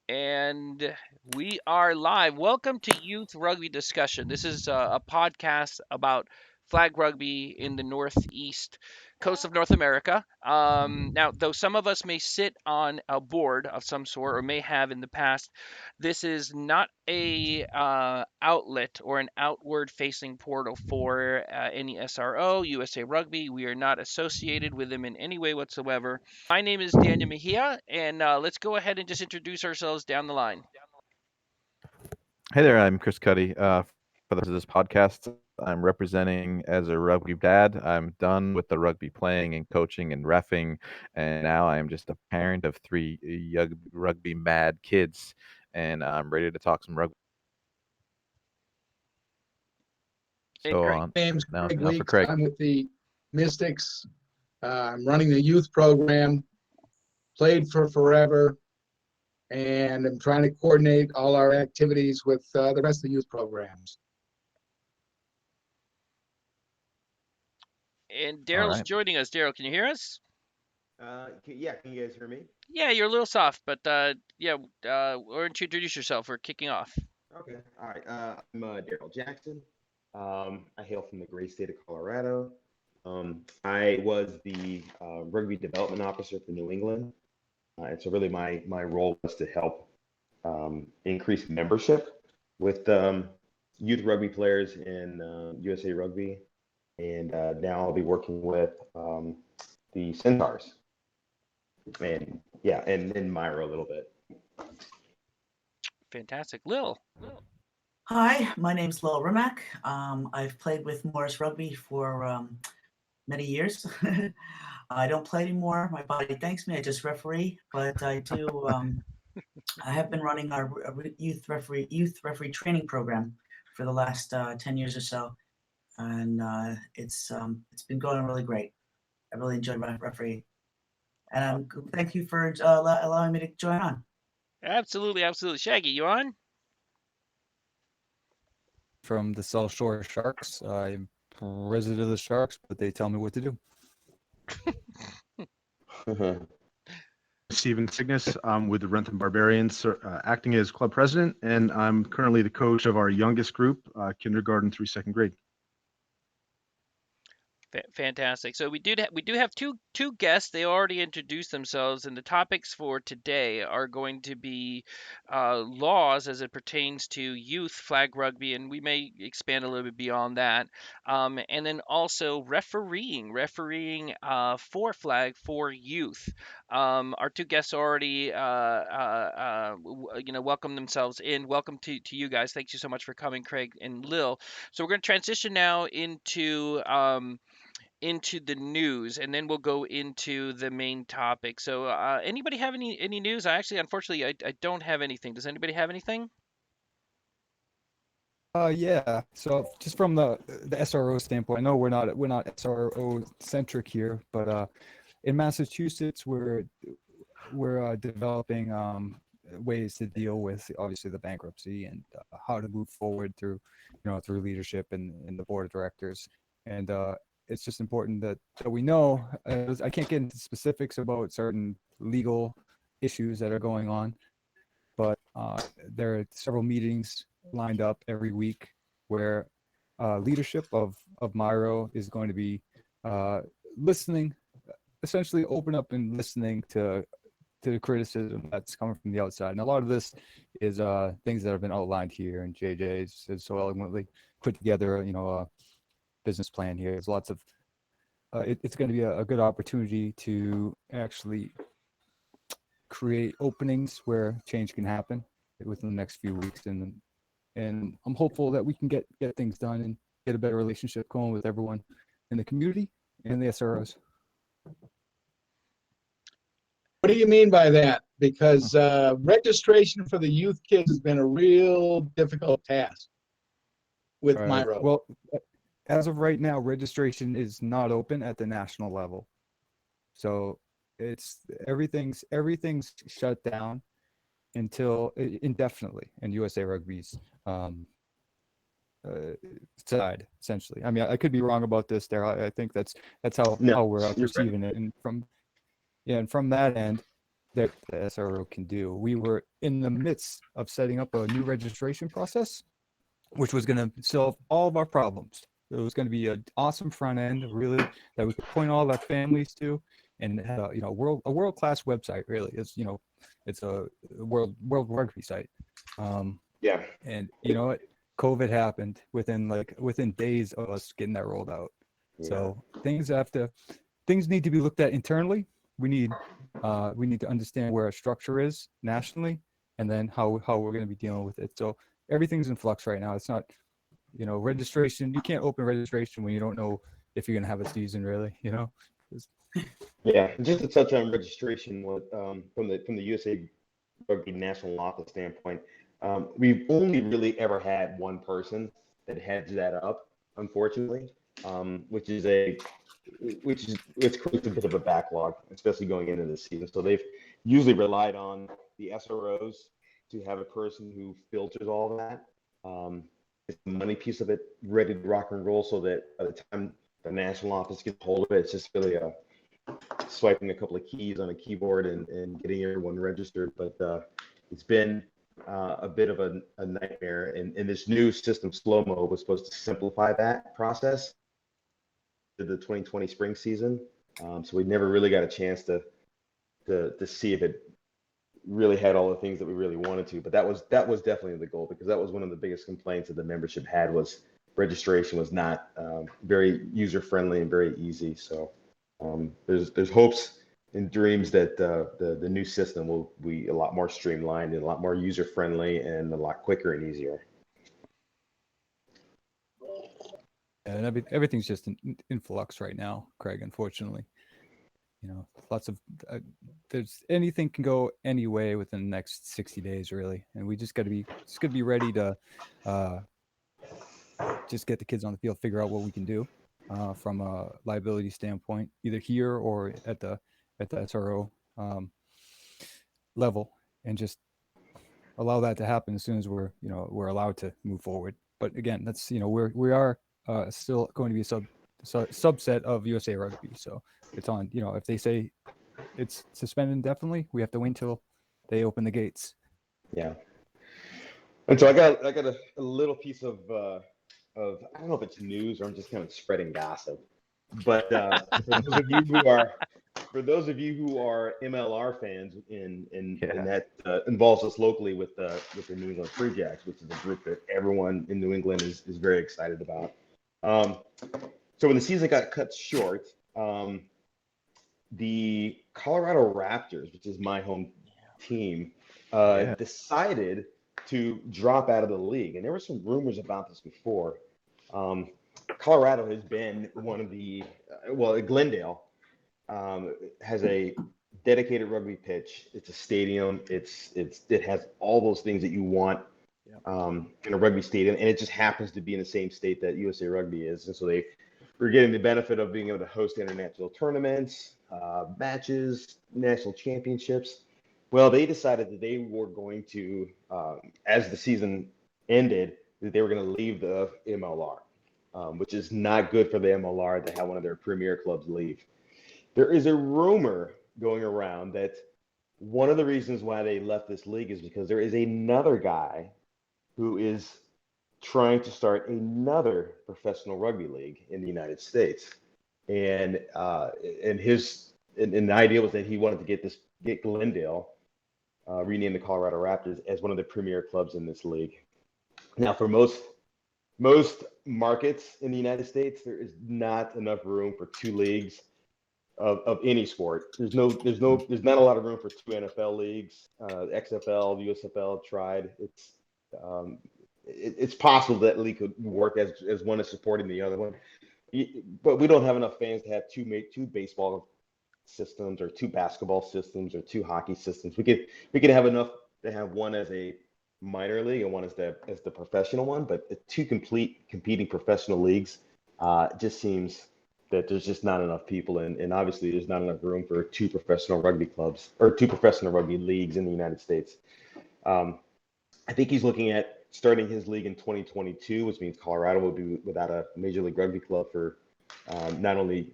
And we are live. Welcome to Youth Rugby Discussion. This is a podcast about flag rugby in the northeast coast of North America. Now, though some of us may sit on a board of some sort or may have in the past, this is not a outlet or an outward facing portal for any SRO, USA Rugby. We are not associated with them in any way whatsoever. My name is Daniel Mejia, and let's go ahead and just introduce ourselves down the line. Hey there, I'm Chris Cuddy. For the purpose of this podcast, I'm representing as a rugby dad. I'm done with the rugby playing and coaching and reffing, and now I'm just a parent of three rugby mad kids, and I'm ready to talk some rugby. And So Craig. Name's now, Craig now for Weeks. Craig. I'm with the Mystics. I'm running the youth program, played for forever, and I'm trying to coordinate all our activities with the rest of the youth programs. And All Daryl's right. joining us. Daryl, can you hear us? Yeah, can you guys hear me? Yeah, you're a little soft, but yeah, why don't you introduce yourself? We're kicking off. Okay. All right. I'm Daryl Jackson. I hail from the great state of Colorado. I was the rugby development officer for New England, and so really my role was to help increase membership with youth rugby players in USA Rugby, and now I'll be working with the Centaurs, and yeah, and Myra a little bit. Fantastic. Lill. Hi, my name's Lill Remac. I've played with Morris Rugby for many years. I don't play anymore. My body thanks me. I just referee, but I do. I have been running our youth referee training program for the last 10 years or so, and it's been going really great. I really enjoy refereeing, and thank you for allowing me to join on. Absolutely, absolutely. Shaggy, you on? From the South Shore Sharks. I'm president of the Sharks, but they tell me what to do. Steven Cygnus. I'm with the Rentham Barbarians, acting as club president, and I'm currently the coach of our youngest group, kindergarten through second grade. Fantastic. So we do have two guests. They already introduced themselves, and the topics for today are going to be laws as it pertains to youth flag rugby, and we may expand a little bit beyond that. And then also refereeing for flag for youth. Our two guests already welcome themselves in. Welcome to you guys. Thank you so much for coming, Craig and Lill. So we're going to transition now into the news, and then we'll go into the main topic. So, anybody have any news? Unfortunately, I don't have anything. Does anybody have anything? Yeah. So just from the SRO standpoint, I know we're not SRO centric here, but in Massachusetts, we're developing ways to deal with obviously the bankruptcy and how to move forward through leadership and the board of directors. And it's just important that we know. I can't get into specifics about certain legal issues that are going on, but there are several meetings lined up every week where leadership of Myro is going to be listening, essentially open up and listening to the criticism that's coming from the outside. And a lot of this is things that have been outlined here, and JJ has so eloquently put together, a business plan here. There's lots of it's going to be a good opportunity to actually create openings where change can happen within the next few weeks, and I'm hopeful that we can get things done and get a better relationship going with everyone in the community and the SROs. What do you mean by that? Because registration for the youth kids has been a real difficult task with Myro. Well, as of right now, registration is not open at the national level, so it's everything's shut down until indefinitely in USA Rugby's side, essentially. I mean, I could be wrong about this there. I think that's how we're perceiving it, and from that end, that the SRO can do. We were in the midst of setting up a new registration process, which was going to solve all of our problems. It was going to be an awesome front end, really, that we could point all our families to, and had a world class website. Really, it's a world rugby site. Yeah. And you know what? COVID happened within days of us getting that rolled out. Yeah. So things need to be looked at internally. We need to understand where our structure is nationally, and then how we're going to be dealing with it. So everything's in flux right now. It's not, registration. You can't open registration when you don't know if you're going to have a season, really. Yeah, just to touch on registration, from the USA Rugby national office standpoint, we've only really ever had one person that heads that up, unfortunately, which creates a bit of a backlog, especially going into the season. So they've usually relied on the SROs to have a person who filters all that. It's the money piece of it ready to rock and roll, so that by the time the national office gets hold of it, it's just really swiping a couple of keys on a keyboard and getting everyone registered. But it's been a bit of a nightmare. And this new system, Slow Mo, was supposed to simplify that process to the 2020 spring season. So we never really got a chance to see if it really had all the things that we really wanted to. But that was definitely the goal, because that was one of the biggest complaints that the membership had, was registration was not very user friendly and very easy. So there's hopes and dreams that the new system will be a lot more streamlined and a lot more user friendly and a lot quicker and easier. And everything's just in flux right now, Craig. Unfortunately, lots of there's anything can go any way within the next 60 days, really, and we just got to be ready to just get the kids on the field, figure out what we can do from a liability standpoint, either here or at the SRO level, and just allow that to happen as soon as we're allowed to move forward. But again, that's we are still going to be a subset of USA Rugby, so it's on. If they say it's suspended indefinitely, we have to wait until they open the gates. Yeah. And so I got a little piece of I don't know if it's news or I'm just kind of spreading gossip, but for those of you who are MLR fans, and that involves us locally with the New England Free Jacks, which is a group that everyone in New England is very excited about. So when the season got cut short, the Colorado Raptors, which is my home team, decided to drop out of the league. And there were some rumors about this before. Colorado has been one of the Glendale has a dedicated rugby pitch. It's a stadium. It has all those things that you want in a rugby stadium, and it just happens to be in the same state that USA Rugby is. And so they were getting the benefit of being able to host international tournaments, matches, national championships. Well, they decided that they were going to, as the season ended, that they were going to leave the MLR, which is not good for the MLR to have one of their premier clubs leave. There is a rumor going around that one of the reasons why they left this league is because there is another guy who is trying to start another professional rugby league in the United States. And the idea was that he wanted to get Glendale, renamed the Colorado Raptors, as one of the premier clubs in this league. Now, for most markets in the United States, there is not enough room for two leagues of any sport. There's not a lot of room for two NFL leagues. XFL, USFL tried. It's possible that league could work as one is supporting the other one, but we don't have enough fans to have two baseball systems or two basketball systems or two hockey systems. We could have enough to have one as a minor league and one as the professional one, but two competing professional leagues just seems that there's just not enough people, and obviously there's not enough room for two professional rugby clubs or two professional rugby leagues in the United States. I think he's looking at starting his league in 2022, which means Colorado will be without a Major League Rugby club for not only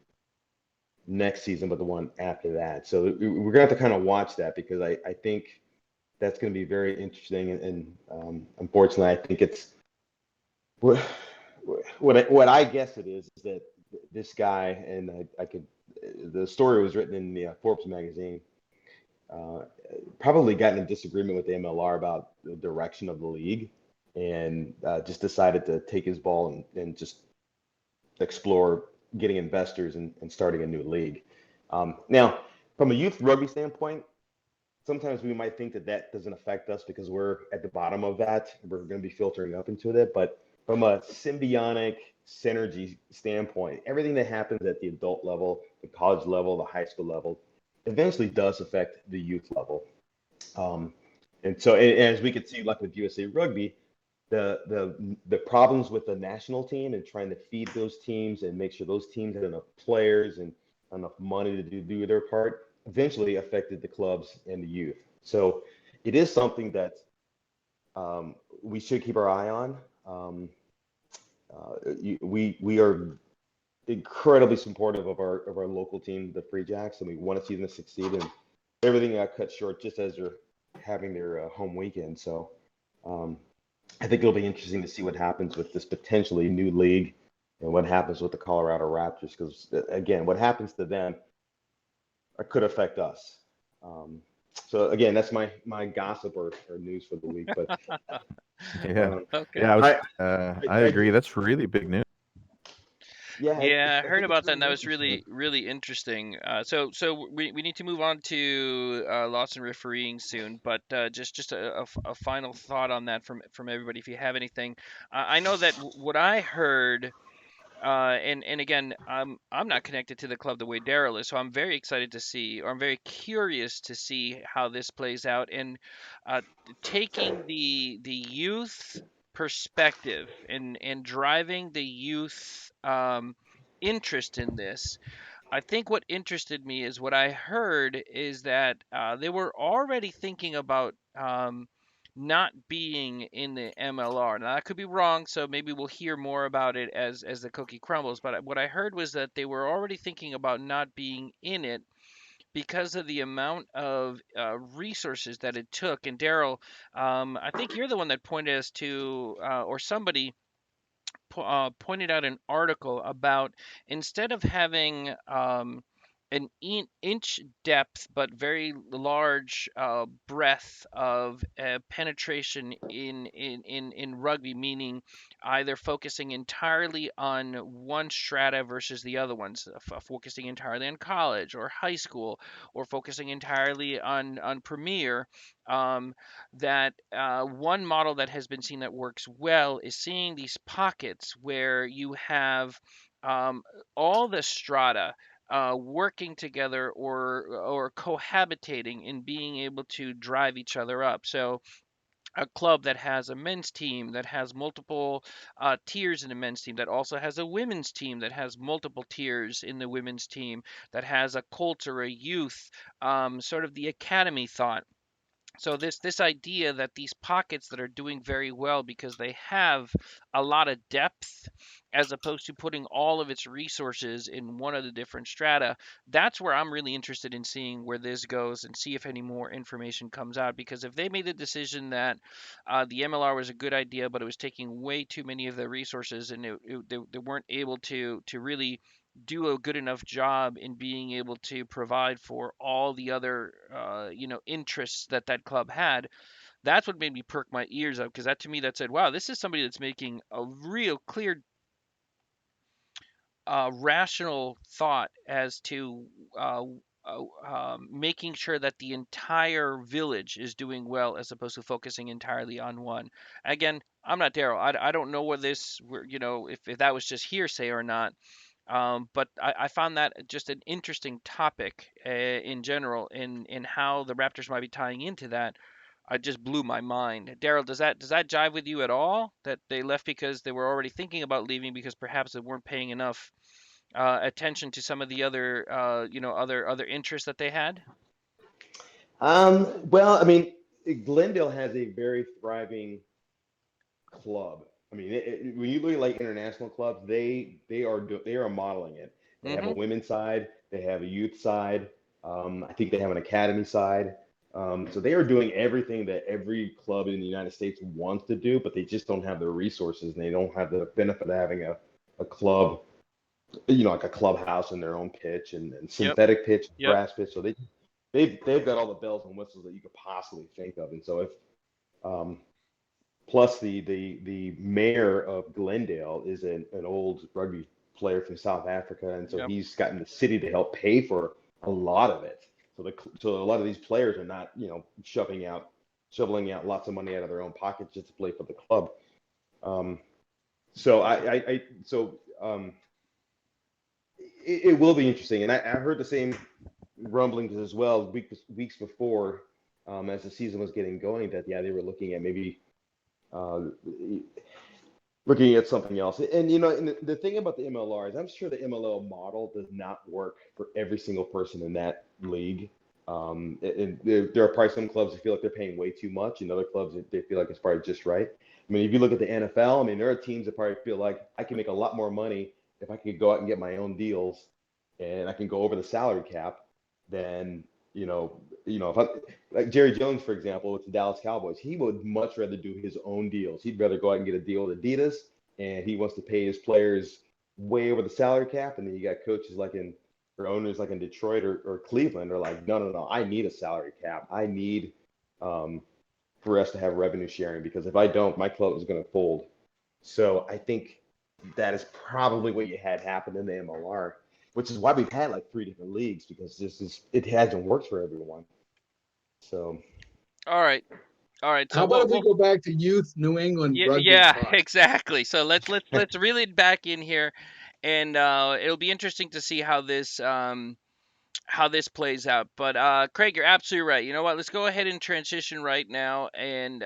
next season, but the one after that. So we're gonna have to kind of watch that because I think that's going to be very interesting. And unfortunately, I think it's what I guess it is that this guy, and I could, the story was written in the Forbes magazine, uh, probably got in a disagreement with the MLR about the direction of the league, and just decided to take his ball and just explore getting investors and starting a new league. Now, from a youth rugby standpoint, sometimes we might think that that doesn't affect us because we're at the bottom of that. We're going to be filtering up into it. But from a symbiotic synergy standpoint, everything that happens at the adult level, the college level, the high school level, eventually does affect the youth level. Um, and so, and as we could see, like with USA Rugby, the problems with the national team and trying to feed those teams and make sure those teams had enough players and enough money to do their part eventually affected the clubs and the youth. So it is something that we should keep our eye on. We are incredibly supportive of our local team, the Free Jacks, and we want to see them succeed. And everything got cut short just as they're having their home weekend. So um, I think it'll be interesting to see what happens with this potentially new league and what happens with the Colorado Raptors. Because again, what happens to them could affect us. So again, that's my gossip or news for the week. But Yeah. Okay. Yeah, I I agree. do, That's really big news. yeah, Yeah, I I heard think it's about that, really and that was interesting. really interesting. So we need to move on to lots and refereeing soon, but just a final thought on that from everybody, if you have anything. I know that what I heard, and again, I'm not connected to the club the way Daryl is, so I'm very excited to see, or I'm very curious to see how this plays out, and uh, taking the youth perspective and driving the youth interest in this. I think what interested me is what I heard is that they were already thinking about not being in the MLR. Now that could be wrong, so maybe we'll hear more about it as the cookie crumbles. But what I heard was that they were already thinking about not being in it because of the amount of resources that it took. And Daryl, I think you're the one that pointed us to, or somebody pointed out an article about instead of having an inch depth but very large breadth of penetration in rugby, meaning either focusing entirely on one strata versus the other ones, focusing entirely on college or high school, or focusing entirely on premier. Um, that one model that has been seen that works well is seeing these pockets where you have um, all the strata working together or cohabitating and being able to drive each other up. So a club that has a men's team that has multiple tiers in a men's team, that also has a women's team that has multiple tiers in the women's team, that has a Colts or a youth, sort of the academy thought. So this idea that these pockets that are doing very well because they have a lot of depth as opposed to putting all of its resources in one of the different strata, that's where I'm really interested in seeing where this goes and see if any more information comes out. Because if they made the decision that the MLR was a good idea, but it was taking way too many of their resources and they weren't able to really do a good enough job in being able to provide for all the other interests that that club had, that's what made me perk my ears up, because that to me that said, wow, this is somebody that's making a real clear rational thought as to making sure that the entire village is doing well as opposed to focusing entirely on one. Again, I'm not Daryl. I don't know whether if that was just hearsay or not. But I found that just an interesting topic in general, in how the Raptors might be tying into that. I just blew my mind. Daryl, does that jive with you at all? That they left because they were already thinking about leaving because perhaps they weren't paying enough attention to some of the other other interests that they had? Well, I mean, Glendale has a very thriving club. I mean, when you look at like international clubs, they are modeling it. They have a Mm-hmm. women's side, They have a youth side. I think they have an academy side. So they are doing everything that every club in the United States wants to do, but they just don't have the resources and they don't have the benefit of having a club, like a clubhouse and their own pitch and Yep. synthetic pitch, Yep. grass pitch. So they've got all the bells and whistles that you could possibly think of. And so if um, plus the mayor of Glendale is an old rugby player from South Africa, and so Yep. he's gotten the city to help pay for a lot of it. So a lot of these players are not shoveling out lots of money out of their own pockets just to play for the club. So it will be interesting, and I heard the same rumblings as well weeks before, as the season was getting going, that they were looking at maybe uh, looking at something else. And the thing about the MLR is I'm sure the MLL model does not work for every single person in that league. And there are probably some clubs that feel like they're paying way too much, and other clubs that they feel like it's probably just right. I mean, if you look at the NFL, I mean, there are teams that probably feel like I can make a lot more money if I could go out and get my own deals, and I can go over the salary cap than if I like Jerry Jones, for example, with the Dallas Cowboys, he would much rather do his own deals. He'd rather go out and get a deal with Adidas, and he wants to pay his players way over the salary cap. And then you got coaches or owners like in Detroit or Cleveland are like, no, no, no, I need a salary cap. I need for us to have revenue sharing, because if I don't, my club is going to fold. So I think that is probably what you had happen in the MLR, which is why we've had like 3 different leagues, because it hasn't worked for everyone. So All right. All right. So How about if we we'll go back to youth New England yeah, rugby yeah, talk? exactly. So let's reel it back in here, and it'll be interesting to see how this plays out. But Craig, you're absolutely right. You know what? Let's go ahead and transition right now, and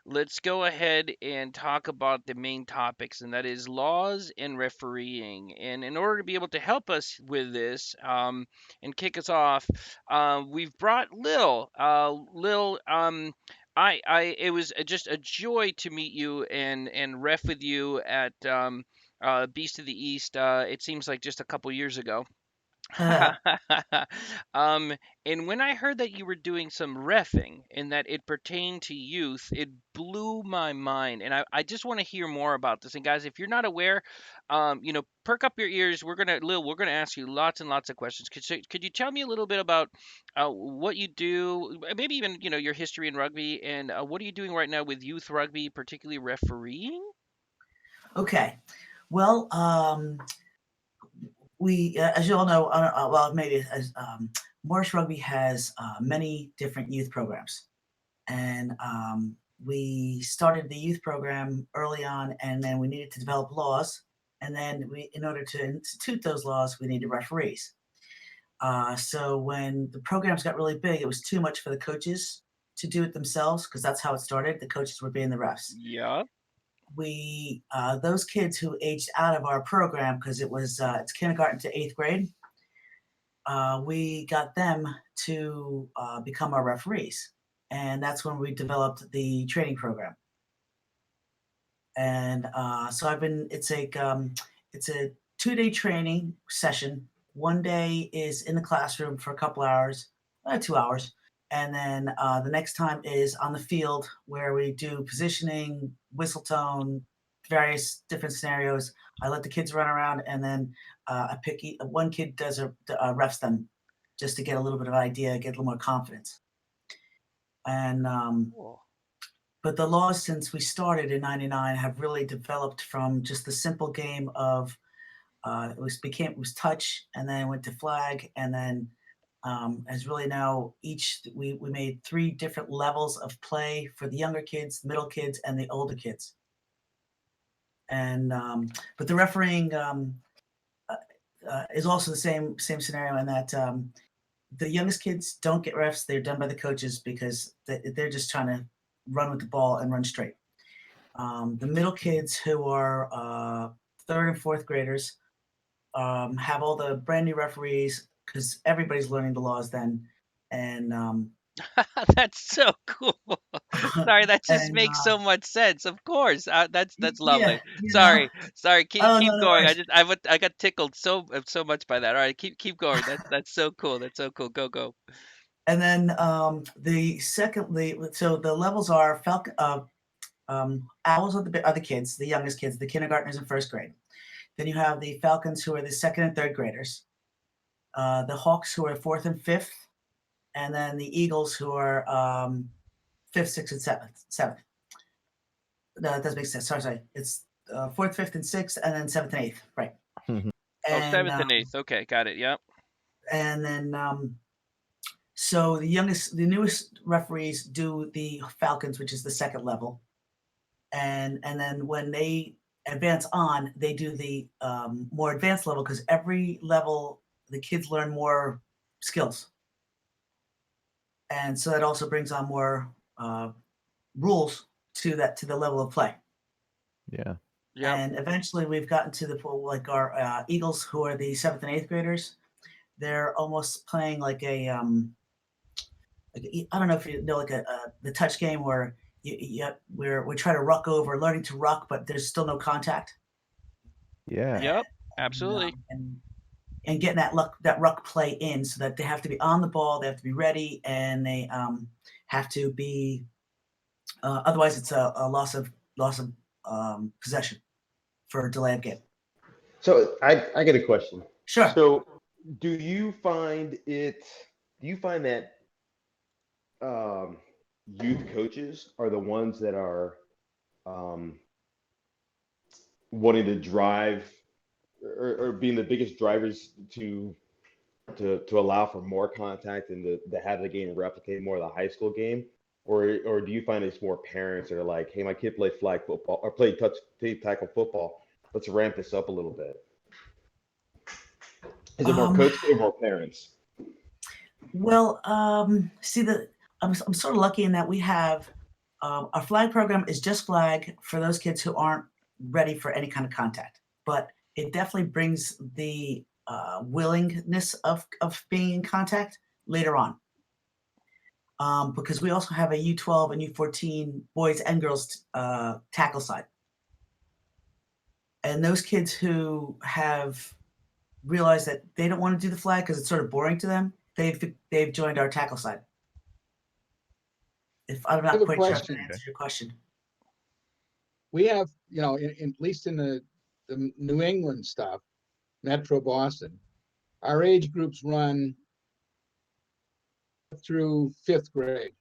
let's go ahead and talk about the main topics, and that is laws and refereeing. And in order to be able to help us with this and kick us off, we've brought Lill. Lill, it was just a joy to meet you and ref with you at Beast of the East. It seems like just a couple years ago. um, and when I heard that you were doing some refing and that it pertained to youth, it blew my mind. And I just want to hear more about this. And guys, if you're not aware, perk up your ears. Lil, we're gonna ask you lots and lots of questions. Could you tell me a little bit about what you do, maybe even your history in rugby, and what are you doing right now with youth rugby, particularly refereeing? Okay. Well, we, as you all know, well, maybe as Morris Rugby has many different youth programs, and we started the youth program early on, and then we needed to develop laws, and then in order to institute those laws, we needed referees. So when the programs got really big, it was too much for the coaches to do it themselves, because that's how it started. The coaches were being the refs. Yeah. We those kids who aged out of our program, because it's kindergarten to 8th grade, we got them to become our referees, and that's when we developed the training program. And so it's a 2-day training session. One day is in the classroom for a couple hours, 2 hours, and then the next time is on the field, where we do positioning, whistle tone, various different scenarios. I let the kids run around, and then one kid does refs them, just to get a little bit of idea, get a little more confidence. And Cool. but the laws, since we started in '99, have really developed from just the simple game of it was touch, and then went to flag, and then as really now we made 3 different levels of play for the younger kids, the middle kids, and the older kids. And but the refereeing is also the same scenario, in that the youngest kids don't get refs; they're done by the coaches, because they're just trying to run with the ball and run straight. The middle kids, who are 3rd and 4th graders, have all the brand new referees, because everybody's learning the laws then, and That's so cool. Sorry, that just and makes so much sense. Of course, that's yeah, lovely. you know. Sorry. Keep Oh, no, keep no going. worries. I got tickled so much by that. All right, keep going. That's so cool. That's so cool. Go. And then so the levels are owls are the kids, the youngest kids, the kindergartners in first grade. Then you have the falcons, who are the second and third graders. The hawks, who are fourth and fifth, and then the eagles, who are fifth, sixth, and seventh. No, that doesn't make sense. Sorry. It's fourth, fifth, and sixth, and then seventh and eighth. Right. Oh, And seventh and eighth. Okay, got it. Yep. and then so the newest referees do the falcons, which is the second level, and then when they advance on, they do the more advanced level, because every level the kids learn more skills, and so that also brings on more rules to the level of play. Yeah. Yep. And eventually we've gotten to the point, like our eagles, who are the seventh and eighth graders. They're almost playing like I don't know if you know, like the touch game where we try to ruck over, learning to ruck, but there's still no contact. Yeah. Yep. and, Absolutely. um, and and getting that ruck play in, so that they have to be on the ball, they have to be ready, and they have to be otherwise it's a loss of possession for delay of game. So I get a question. Sure. So do you find that um, youth coaches are the ones that are um, wanting to drive or being the biggest drivers to allow for more contact and to have the game replicate more of the high school game? Or do you find it's more parents that are like, hey, my kid played flag football or played tackle football. Let's ramp this up a little bit. Is it more Um, coaches or more parents? well, see, I'm sort of lucky in that we have our flag program is just flag for those kids who aren't ready for any kind of contact, but it definitely brings the willingness of being in contact later on. Because we also have a U12 and U14 boys and girls tackle side. And those kids who have realized that they don't want to do the flag because it's sort of boring to them, they've joined our tackle side. If I'm I have not a quite sure if that question. answers your question. We have, at least in the New England stuff, Metro Boston, our age groups run through fifth grade.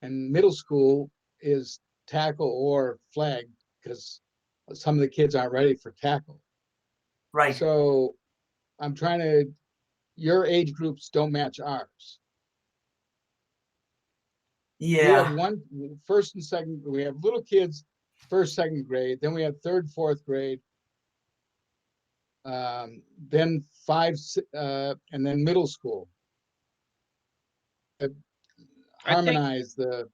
And middle school is tackle or flag, because some of the kids aren't ready for tackle. Right. So I'm trying to, your age groups don't match ours. We have Yeah. one first and second, we have little kids, first, second grade, then we have third, fourth grade. Then and then middle school. I think Harmonize the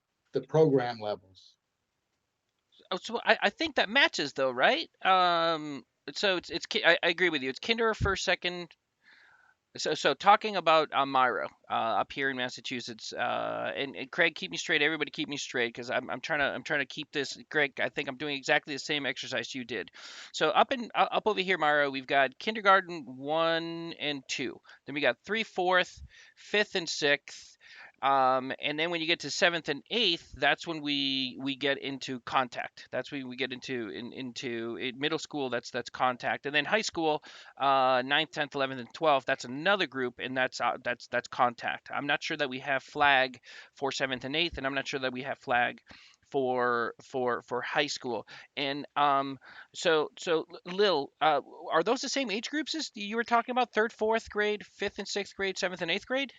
program levels. so. I think that matches though, right? So I agree with you. It's kinder first, second. So talking about Myro up here in Massachusetts, and Craig, keep me straight. Everybody, keep me straight, because I'm trying to keep this. Greg, I think I'm doing exactly the same exercise you did. So up over here, Myro, we've got kindergarten 1 and 2. Then we got 3, 4th, 5th, and 6th. And then when you get to 7th and 8th, that's when we get into contact. That's when we get into middle school. That's contact, and then high school, 9th, 10th, 11th, and 12th. That's another group, and that's contact. I'm not sure that we have flag for 7th and 8th, and I'm not sure that we have flag for high school. And so Lil, are those the same age groups as you were talking about? Third, fourth grade, fifth and sixth grade, seventh and eighth grade?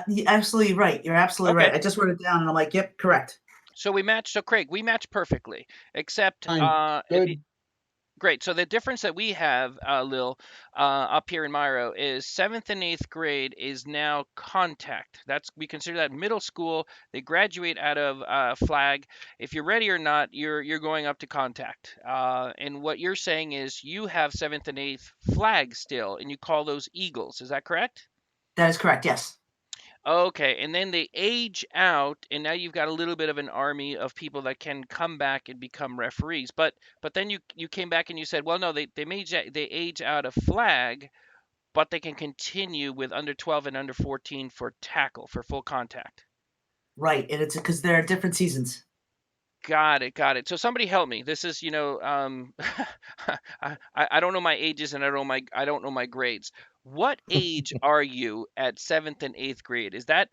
You're absolutely right. You're absolutely right. Okay. I just wrote it down and I'm like, yep, correct. So we match. So Craig, we match perfectly, except Fine, good. great. So the difference that we have, Lil, up here in Myro, is 7th and 8th grade is now contact. We consider that middle school. They graduate out of flag. If you're ready or not, you're going up to contact. And what you're saying is you have 7th and 8th flag still, and you call those eagles. Is that correct? That is correct. Yes. Okay, and then they age out, and now you've got a little bit of an army of people that can come back and become referees. But then you came back and you said, well, no, they age out of flag, but they can continue with under 12 and under 14 for tackle for full contact. Right, and it's because there are different seasons. Got it, got it. So somebody help me. This is, I don't know my ages and I don't know my grades. What age are you at 7th and 8th grade? Is that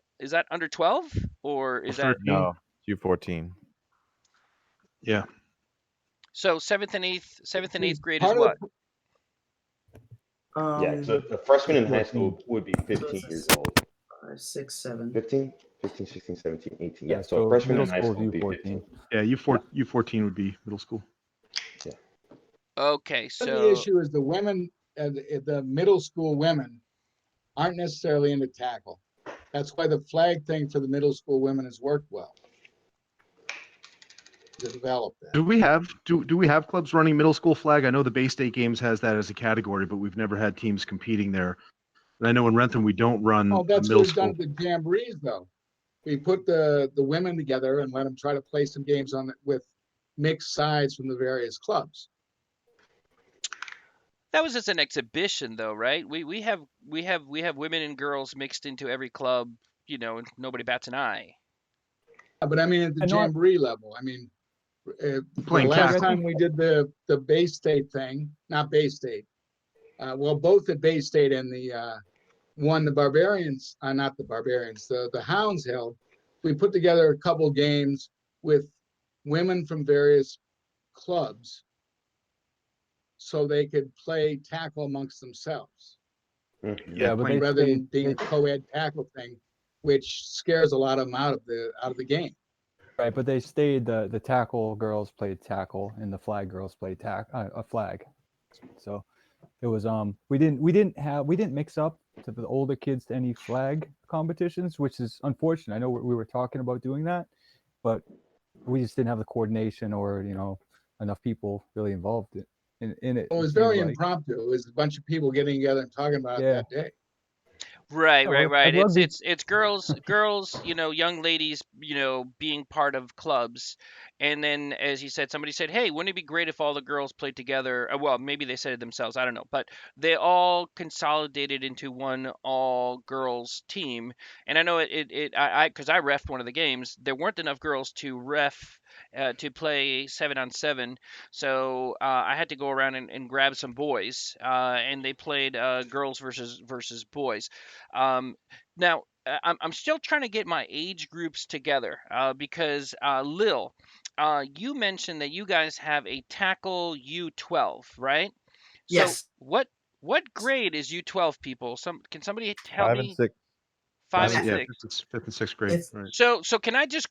under 12 or is that 13. No, U14. Yeah. so 7th and 8th grade is Part of what? Yeah, so a freshman in high 14. school would be 15 years old. 5, 6, 7. 15, 15, 16, 17, 18. Yeah, Yeah, so a so freshman middle in high school school is would be U14. 15. Yeah, U14 would be middle school. Okay, Part of the so issue is the women, the middle school women aren't necessarily into tackle. That's why the flag thing for the middle school women has worked well. To develop that. Do we have clubs running middle school flag? I know the Bay State Games has that as a category, but we've never had teams competing there. And I know in Rentham we don't run Oh, a that's middle what we've done school. at the Jamborees, though. We put the women together and let them try to play some games on it with mixed sides from the various clubs. that was just an exhibition though, right? We have women and girls mixed into every club, and nobody bats an eye. But I mean, at the And not- Jamboree level, I mean, the Playing last tackle. time we did the Bay State thing, not Bay State. Well, both the Bay State and the one, the Barbarians, not the Barbarians, the Hounds held. We put together a couple games with women from various clubs so they could play tackle amongst themselves Yeah, but playing- they rather than stayed, being a co-ed tackle thing, which scares a lot of them out of the game. right, but they stayed. The tackle girls played tackle, and the flag girls played a flag. So it was we didn't mix up to the older kids to any flag competitions, which is unfortunate. I know we were talking about doing that, but we just didn't have the coordination or enough people really involved in it. It was seemed very like. impromptu. It was a bunch of people getting together and talking about it Yeah. that day. Right, Yeah, right, well, right. at It's rugby, it's girls, young ladies, being part of clubs. And then as you said, somebody said, "Hey, wouldn't it be great if all the girls played together?" Well, maybe they said it themselves, I don't know. But they all consolidated into one all girls team. And I know I because I refed one of the games, there weren't enough girls to ref to play 7-on-7. So I had to go around and grab some boys, and they played girls versus boys. Now, I'm still trying to get my age groups together because Lill, you mentioned that you guys have a tackle U12, right? So Yes. what grade is U12, people? Can somebody tell 5 and me? 6. Five Five and and Yeah, six. fifth and sixth grade. It's Right. So can I just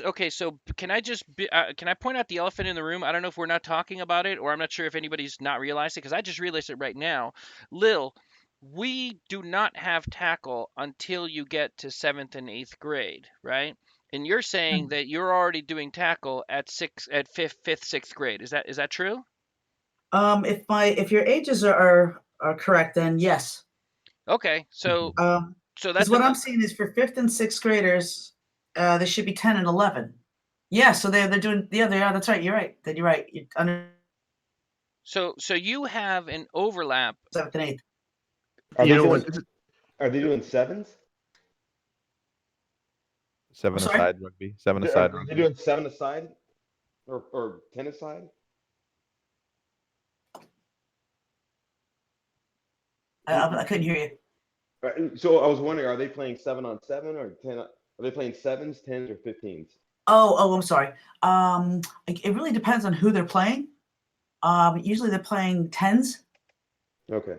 okay, so can I point out the elephant in the room? I don't know if we're not talking about it or I'm not sure if anybody's not realized it because I just realized it right now. Lil, we do not have tackle until you get to 7th and 8th grade, right? And you're saying that you're already doing tackle at 5th, 6th grade. Is that true? if your ages are correct, then yes. Okay. So Because that's what I'm seeing is for 5th and 6th graders, there should be 10 and 11. Yeah, so they're doing they are. That's right. You're right. Then you're right. You're under so you have an overlap. 7th and 8th. Are You they know doing, what? are they doing sevens? 7 sorry? aside rugby. 7 Are aside they rugby. doing 7 aside or 10 aside? I couldn't hear you. So I was wondering, are they playing 7-on-7 or 10? Are they playing sevens, 10s, or 15s? Oh, I'm sorry. It really depends on who they're playing. Usually they're playing 10s. Okay.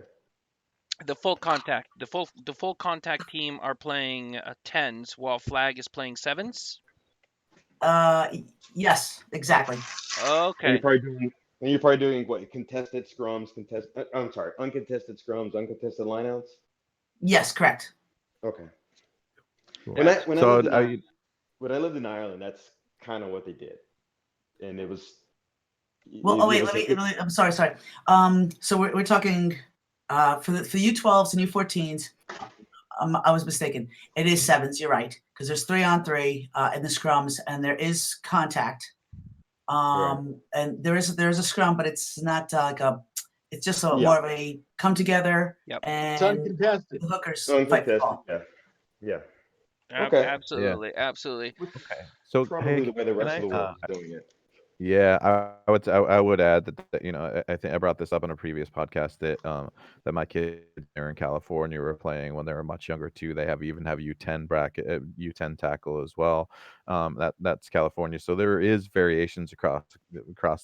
The full contact team are playing 10s while flag is playing 7s. Yes, exactly. And Okay. you're probably doing what? Contested scrums, I'm sorry, uncontested scrums, uncontested lineouts. Yes, correct. Okay. Cool. When I So lived in are you, when I lived in Ireland, that's kind of what they did, and it was. Well, it wait, was let me I'm sorry. So we're talking for the U12s and U14s. I was mistaken. It is sevens. You're right, because there's 3-on-3 in the scrums, and there is contact. Right. And there's a scrum, but it's not like a. It's just a Yeah. more of a come together Yep. It's and uncontested. the hookers fight for the Uncontested. ball. Yeah. Yeah. Okay. Yeah. Absolutely. Absolutely. Which Okay. So probably hey, the way the can rest of I? the world is doing it. Yeah, I would add that I think I brought this up in a previous podcast that my kids there in California were playing when they were much younger too. They have U10 bracket, U10 tackle as well. That's California. So there is variations across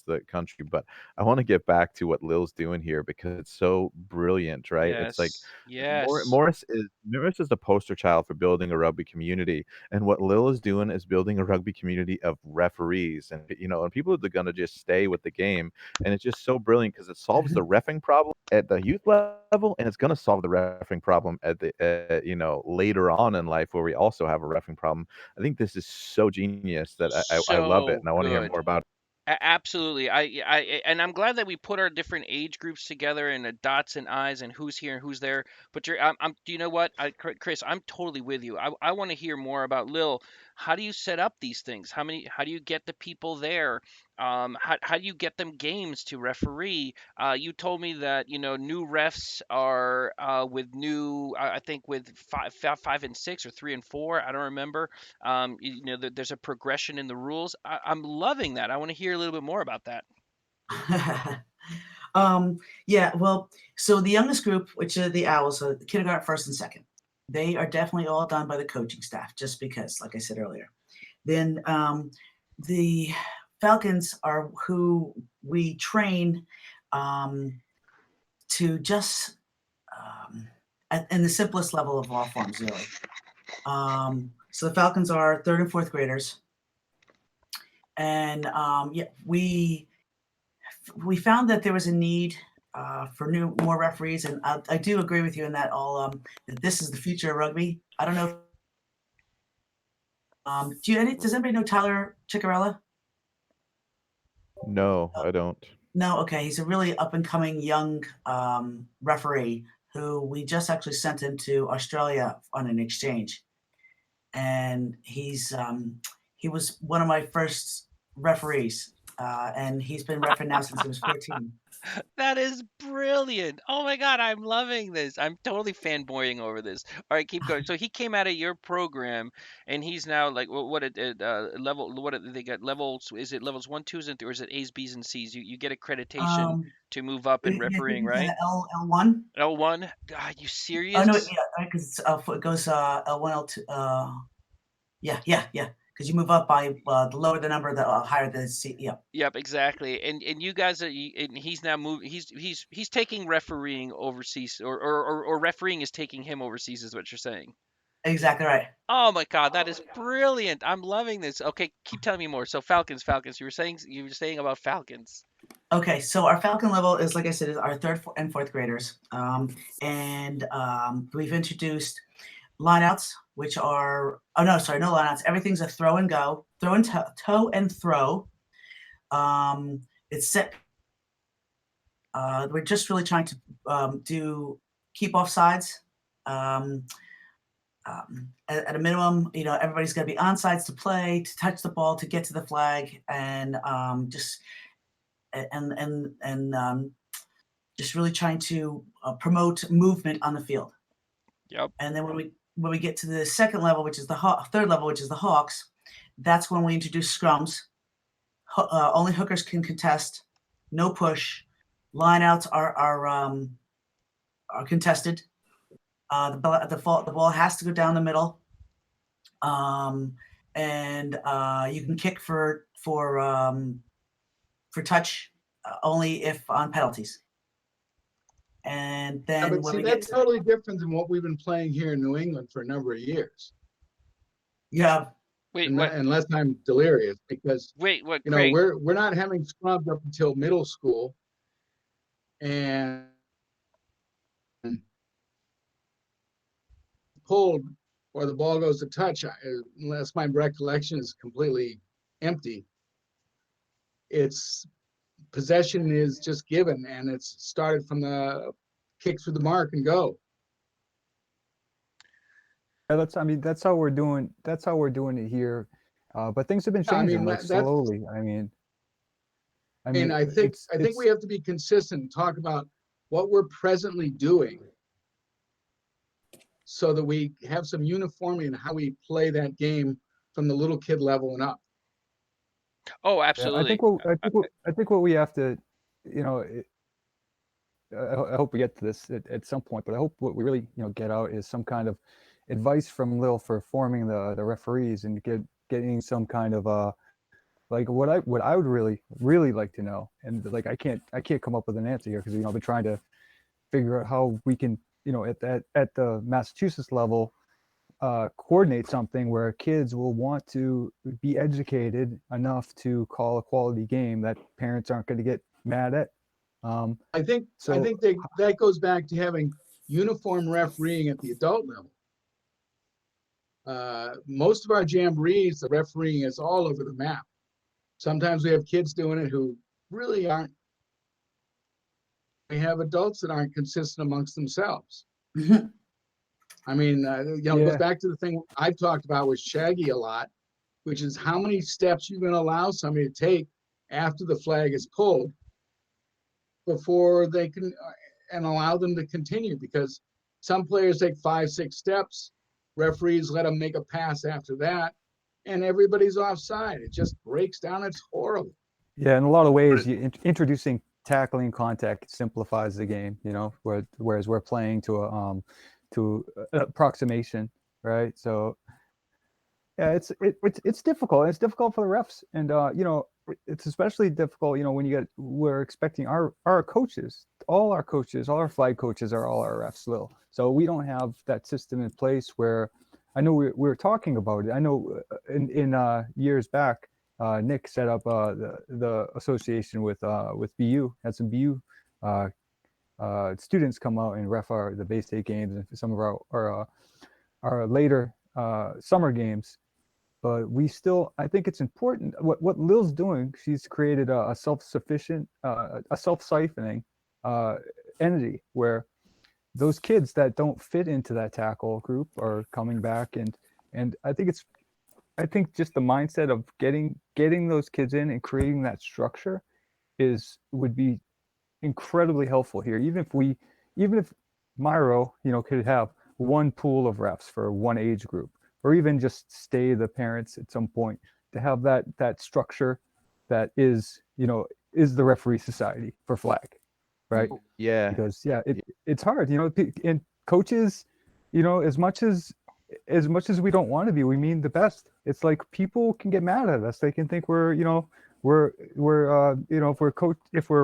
the country. But I want to get back to what Lil's doing here because it's so brilliant, right? It's like Yes. Yes. Morris is the poster child for building a rugby community, and what Lil is doing is building a rugby community of referees, and and people are gonna just stay with the game, and it's just so brilliant because it solves the refing problem at the youth level, and it's gonna solve the refing problem at the later on in life where we also have a refing problem. I think this is so genius that I love it, So and I want to hear good. more about it. Absolutely. And I'm glad that we put our different age groups together and the dots and I's and who's here and who's there. But do you know what, Chris? I'm totally with you. I want to hear more about Lil. How do you set up these things? How do you get the people there? How do you get them games to referee? You told me that new refs are with new. I think with five and six or 3 and 4. I don't remember. There's a progression in the rules. I'm loving that. I want to hear a little bit more about that. Yeah, well, so the youngest group, which are the Owls, so the kindergarten, first and second, they are definitely all done by the coaching staff, just because, like I said earlier. Then the Falcons are who we train to just in the simplest level of all forms, really. So the Falcons are third and fourth graders, and yeah, we found that there was a need for more referees, and I do agree with you in that that this is the future of rugby. I don't know. Does anybody know Tyler Ciccarella? No, I don't. No, okay. He's a really up and coming young referee who we just actually sent him to Australia on an exchange, and he was one of my first referees, and he's been refereeing now since he was 14. That is brilliant. Oh my God, I'm loving this. I'm totally fanboying over this. All right, keep going. So he came out of your program, and he's now like level? What did they got levels? Is it levels one, twos, and or is it A's, B's, and C's? You get accreditation Um, to move up in yeah, I think refereeing, he's right? L1. L1. God, you Oh no, serious? yeah, because it goes L1, L2. Yeah. Because you move up by the lower the number, the higher the C. Yeah, Yep, exactly. And you guys are, and he's now moving. He's taking refereeing overseas, or refereeing is taking him overseas, is what you're saying. exactly right. Oh my God, that is brilliant. I'm loving this. Okay, keep telling me more. So Falcons. You were saying about Falcons. Okay, so our Falcon level is, like I said, is our third and fourth graders, and we've introduced lineouts, which are no lineouts. Everything's a throw and go, throw and toe and throw. It's set. We're just really trying to do keep off sides. At a minimum, everybody's got to be on sides to play, to touch the ball, to get to the flag, and just really trying to promote movement on the field. Yep. And then when we get to the second level, which is the third level, which is the Hawks, that's when we introduce scrums. Only hookers can contest, no push. Lineouts are contested. The ball has to go down the middle, and you can kick for touch only if on penalties. And Yeah, then but when see, we get that's to totally different than what we've been playing here in New England for a number of years. yeah, Wait, what? Unless I'm delirious, because Wait, what, Craig? we're not having scrubs up until middle school, and pulled or the ball goes to touch, unless my recollection is completely empty, it's possession is just given, and it's started from the kick through the mark and go. Yeah, that's I mean that's how we're doing it here. But things have been I changing mean, like that's, slowly. I I mean, mean I think we it's have to be consistent and talk about what we're presently doing so that we have some uniformity in how we play that game from the little kid level and up. Oh, yeah, absolutely. I think what we have to, you know, I hope we get to this at some point, but I hope what we really, get out is some kind of advice from Lil for forming the referees and getting some kind of like what I would really like to know, and like I can't come up with an answer here because I've been trying to figure out how we can at the Massachusetts level coordinate something where kids will want to be educated enough to call a quality game that parents aren't going to get mad at. Um, I so think that goes back to having uniform refereeing at the adult level. Most of our jamborees, the refereeing is all over the map. Sometimes we have kids doing it who really aren't. We have adults that aren't consistent amongst themselves. I mean, it goes yeah, back to the thing I've talked about with Shaggy a lot, which is how many steps you're going to allow somebody to take after the flag is pulled before they can and allow them to continue, because some players take 5, 6 steps, referees let them make a pass after that, and everybody's offside. It just breaks down. It's horrible. yeah. In a lot of But ways, introducing tackling contact simplifies the game. Whereas we're playing to approximation, right? So yeah, it's difficult. It's difficult for the refs, and it's especially difficult. When we're expecting our coaches, all our flag coaches are all our refs, Lil. So we don't have that system in place where I know we were talking about it. I know in years back, Nick set up the association with BU, had some BU uh, students come out and ref the Bay State games and some of our later summer games, but we still I think it's important what Lil's doing. She's created a self-sufficient a self-siphoning uh, entity where those kids that don't fit into that tackle group are coming back, and I think just the mindset of getting those kids in and creating that structure is would be incredibly helpful here. Even if Myro, could have one pool of refs for one age group, or even just stay the parents at some point to have that structure that is the referee society for flag, right? Yeah. Because yeah, it's hard, and coaches, as much as we don't want to be, we mean the best. It's like people can get mad at us. They can think if we're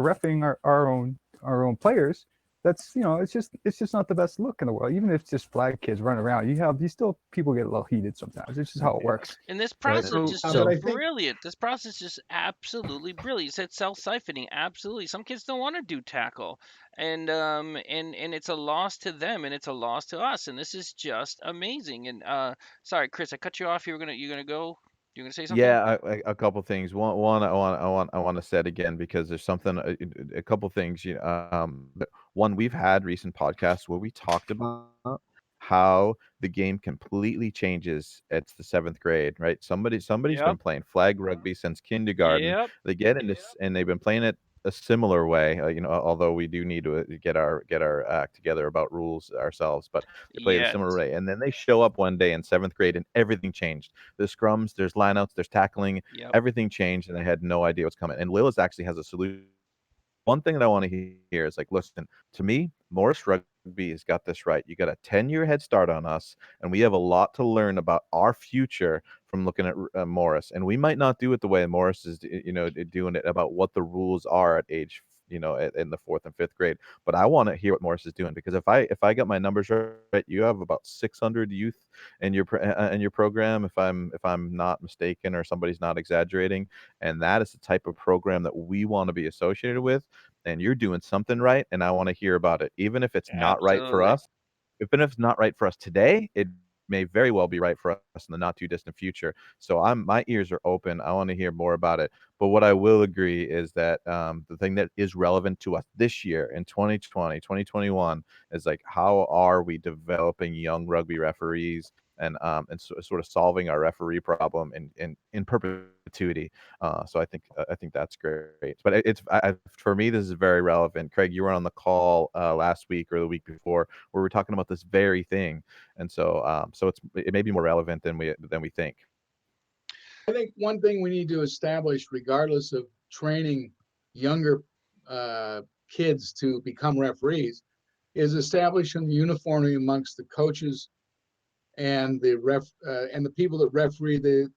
refing our own players, that's it's just not the best look in the world. Even if it's just flag kids running around, you still people get a little heated sometimes. It's just how it works, And this right? process so is But just I So think brilliant. This process is absolutely brilliant. You said self-siphoning. Absolutely. Some kids don't want to do tackle. And it's a loss to them and it's a loss to us. And this is just amazing. And sorry, Chris, I cut you off. You're gonna say something? Yeah, a couple things. One, I want to say it again because there's something, a couple things. One, we've had recent podcasts where we talked about how the game completely changes at the seventh grade, right? Somebody's been Yep. playing flag rugby since kindergarten. Yep. They get into and they've been playing it a similar way. Although we do need to get our act together about rules ourselves, but they play it a similar Yes. way. And then they show up one day in seventh grade and everything changed. There's scrums, there's lineouts, there's tackling, Yep. everything changed, and I had no idea what's coming. And Lillis actually has a solution. One thing that I want to hear is like, listen, to me, Morris Rugby has got this right. You got a 10-year head start on us, and we have a lot to learn about our future from looking at Morris. And we might not do it the way Morris is, doing it about what the rules are at age, in the fourth and fifth grade. But I want to hear what Morris is doing because if I got my numbers right, you have about 600 youth in your program, if I'm not mistaken, or somebody's not exaggerating, and that is the type of program that we want to be associated with. And you're doing something right, and I want to hear about it, even if it's not right for Absolutely. us. Even if it's not right for us today, it may very well be right for us in the not too distant future. So my ears are open. I want to hear more about it. But what I will agree is that the thing that is relevant to us this year in 2020, 2021 is like, how are we developing young rugby referees sort of solving our referee problem in perpetuity. So I think that's great. But for me, this is very relevant. Craig, you were on the call last week or the week before where we were talking about this very thing, and so it may be more relevant than we think. I think one thing we need to establish, regardless of training younger kids to become referees, is establishing uniformity amongst the coaches and the people that referee the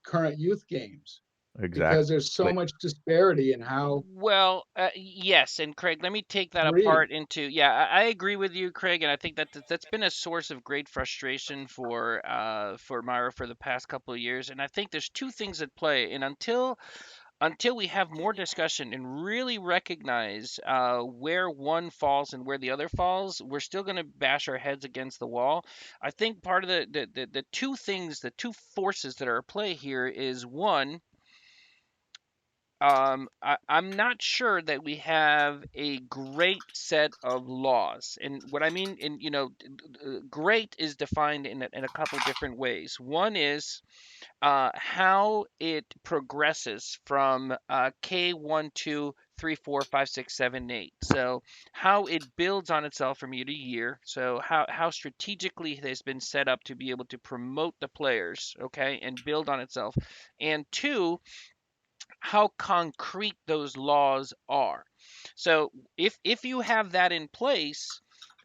current youth games, because Exactly. there's so much disparity in how Well, yes, and Craig, let me take that refereed. apart into, yeah, I agree with you, Craig, and I think that's been a source of great frustration for Myra for the past couple of years, and I think there's two things at play, and until we have more discussion and really recognize where one falls and where the other falls, we're still going to bash our heads against the wall. I think part of the two things, the two forces that are at play here is one, I'm not sure that we have a great set of laws. And what I mean, great is defined in a couple different ways. One is how it progresses from K1, 2, 3, 4, 5, 6, 7, 8. So how it builds on itself from year to year. So how strategically it has been set up to be able to promote the players, okay, and build on itself. And two, how concrete those laws are. So if you have that in place,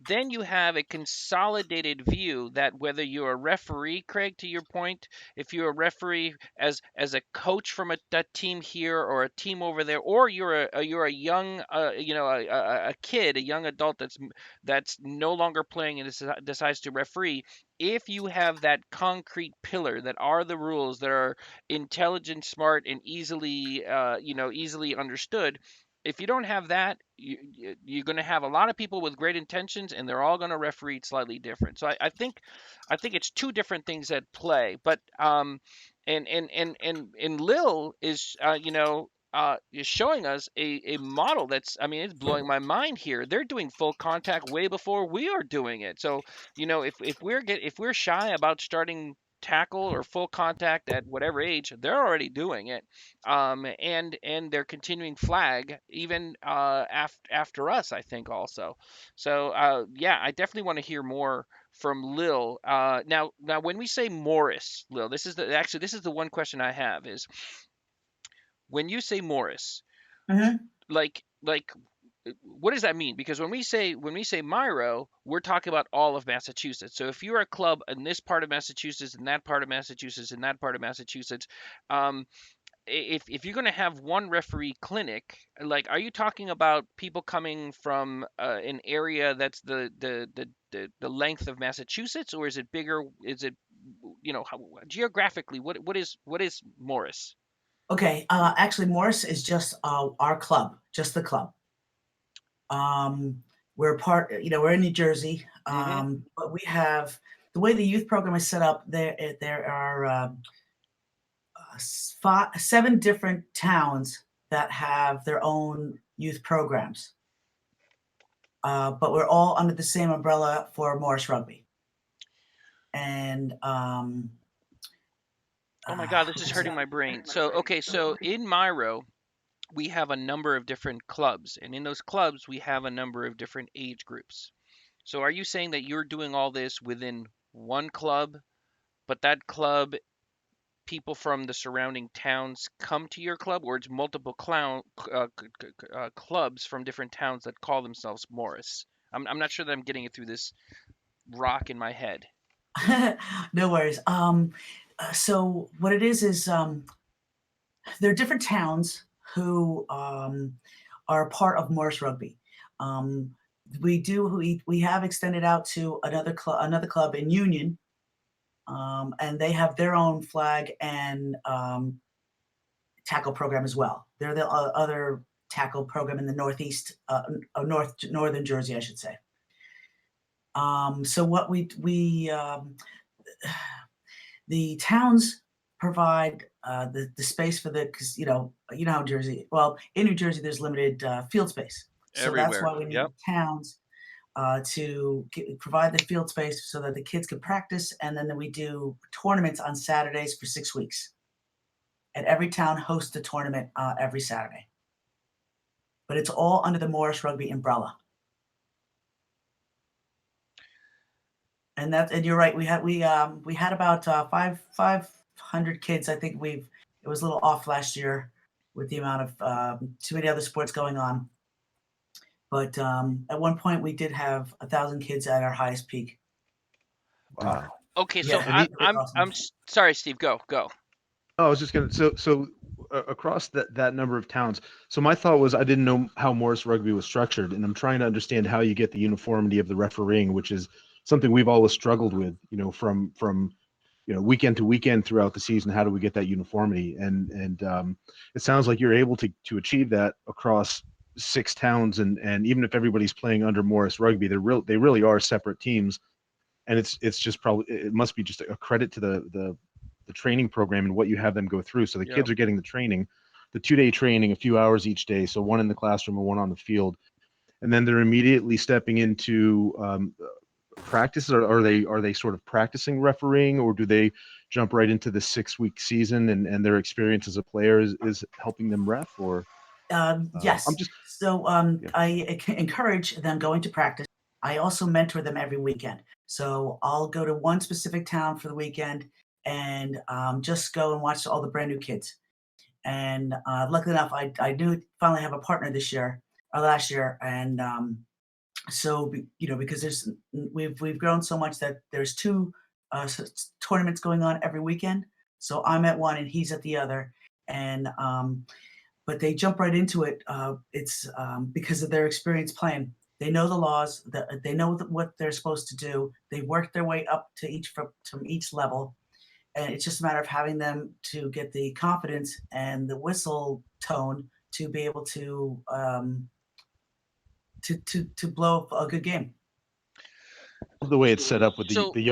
then you have a consolidated view that whether you're a referee, Craig, to your point, if you're a referee as a coach from a team here or a team over there, or you're a young a kid, a young adult that's no longer playing and decides to referee, if you have that concrete pillar that are the rules that are intelligent, smart, and easily understood. If you don't have that, you're going to have a lot of people with great intentions, and they're all going to referee slightly different. So I think it's two different things at play. But and Lill is showing us a model that's, I mean, it's blowing my mind here. They're doing full contact way before we are doing it. So if we're shy about starting tackle or full contact at whatever age, they're already doing it, and they're continuing flag even after us, I think also. So yeah, I definitely want to hear more from Lill. Now when we say Morris, Lill, this is the one question I have is when you say Morris, Mhm. like what does that mean? Because when we say Myro, we're talking about all of Massachusetts. So if you're a club in this part of Massachusetts, in that part of Massachusetts, in that part of Massachusetts, um, if you're going to have one referee clinic, like, are you talking about people coming from an area that's the length of Massachusetts, or is it bigger? Is it geographically? What is Morris? Okay, actually, Morris is just our club, just the club. We're we're in New Jersey, Hmm. but we have the way the youth program is set up. There are 7 different towns that have their own youth programs, but we're all under the same umbrella for Morris Rugby. And Oh my God, this is there's hurting my brain. So okay, so in Myro, we have a number of different clubs, and in those clubs, we have a number of different age groups. So are you saying that you're doing all this within one club, but that club, people from the surrounding towns come to your club, or it's multiple clubs from different towns that call themselves Morris? I'm not sure that I'm getting it through this rock in my head. no worries. So what it is there are different towns who are part of Morris Rugby. Um, we have extended out to another club in Union, and they have their own flag and tackle program as well. They're the other tackle program in the northeast, northern Jersey, I should say. So what we the towns provide the space for because how Jersey, well, in New Jersey there's limited field space, so that's Everywhere. why we need Yep. the towns to provide the field space so that the kids could practice, and then we do tournaments on Saturdays for 6 weeks. And every town hosts a tournament every Saturday. But it's all under the Morris Rugby umbrella. And you're right. We had about 500 kids. I think it was a little off last year with the amount of too many other sports going on. But at one point we did have 1,000 kids at our highest peak. Wow. Okay, so Yeah, I'm awesome. I'm sorry, Steve. Go. Oh, I was just gonna across that number of towns. So my thought was I didn't know how Morris Rugby was structured, and I'm trying to understand how you get the uniformity of the refereeing, which is something we've always struggled with. From weekend to weekend throughout the season. How do we get that uniformity? And it sounds like you're able to achieve that across 6 towns, and even if everybody's playing under Morris Rugby, they really are separate teams, and it's just probably it must be just a credit to the training program and what you have them go through. So the Yep. kids are getting the training, the 2-day training, a few hours each day. So one in the classroom and one on the field. And then they're immediately stepping into practice. Are they sort of practicing refereeing, or do they jump right into the 6-week season and their experience as a player is helping them ref? Or Yes. I'm just So yeah. I encourage them going to practice. I also mentor them every weekend. So I'll go to one specific town for the weekend and just go and watch all the brand new kids. And luckily enough, I do finally have a partner this year or last year, and so because we've grown so much that there's 2 tournaments going on every weekend. So I'm at one and he's at the other, and but they jump right into it. It's because of their experience playing. They know the laws. They know what they're supposed to do. They work their way up to from each level, and it's just a matter of having them to get the confidence and the whistle tone to be able to blow a good game. Love the way it's set up with So the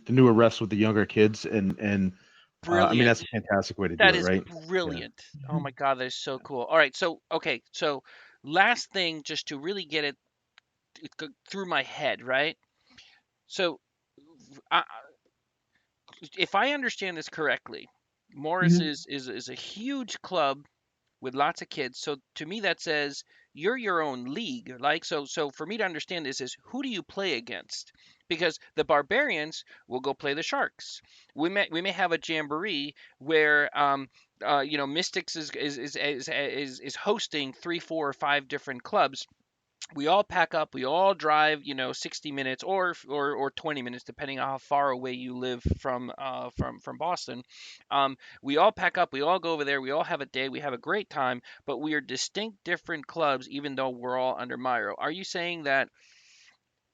newer refs with the younger kids, and I mean brilliant. that's a fantastic way to do That it, is right? Yeah. brilliant. Oh my God, that is so cool. All right, so okay, so last thing, just to really get it through my head, right? So, I, if I understand this correctly, Morris Mhm. is a huge club with lots of kids. So to me, that says you're your own league. Like so for me to understand this is who do you play against? Because the Barbarians will go play the Sharks. We may have a jamboree where Mystics is hosting 3, 4, or 5 different clubs. We all pack up, we all drive, 60 minutes or 20 minutes, depending on how far away you live from Boston. We all pack up, we all go over there, we all have a day, we have a great time, but we are distinct, different clubs, even though we're all under Miro. Are you saying that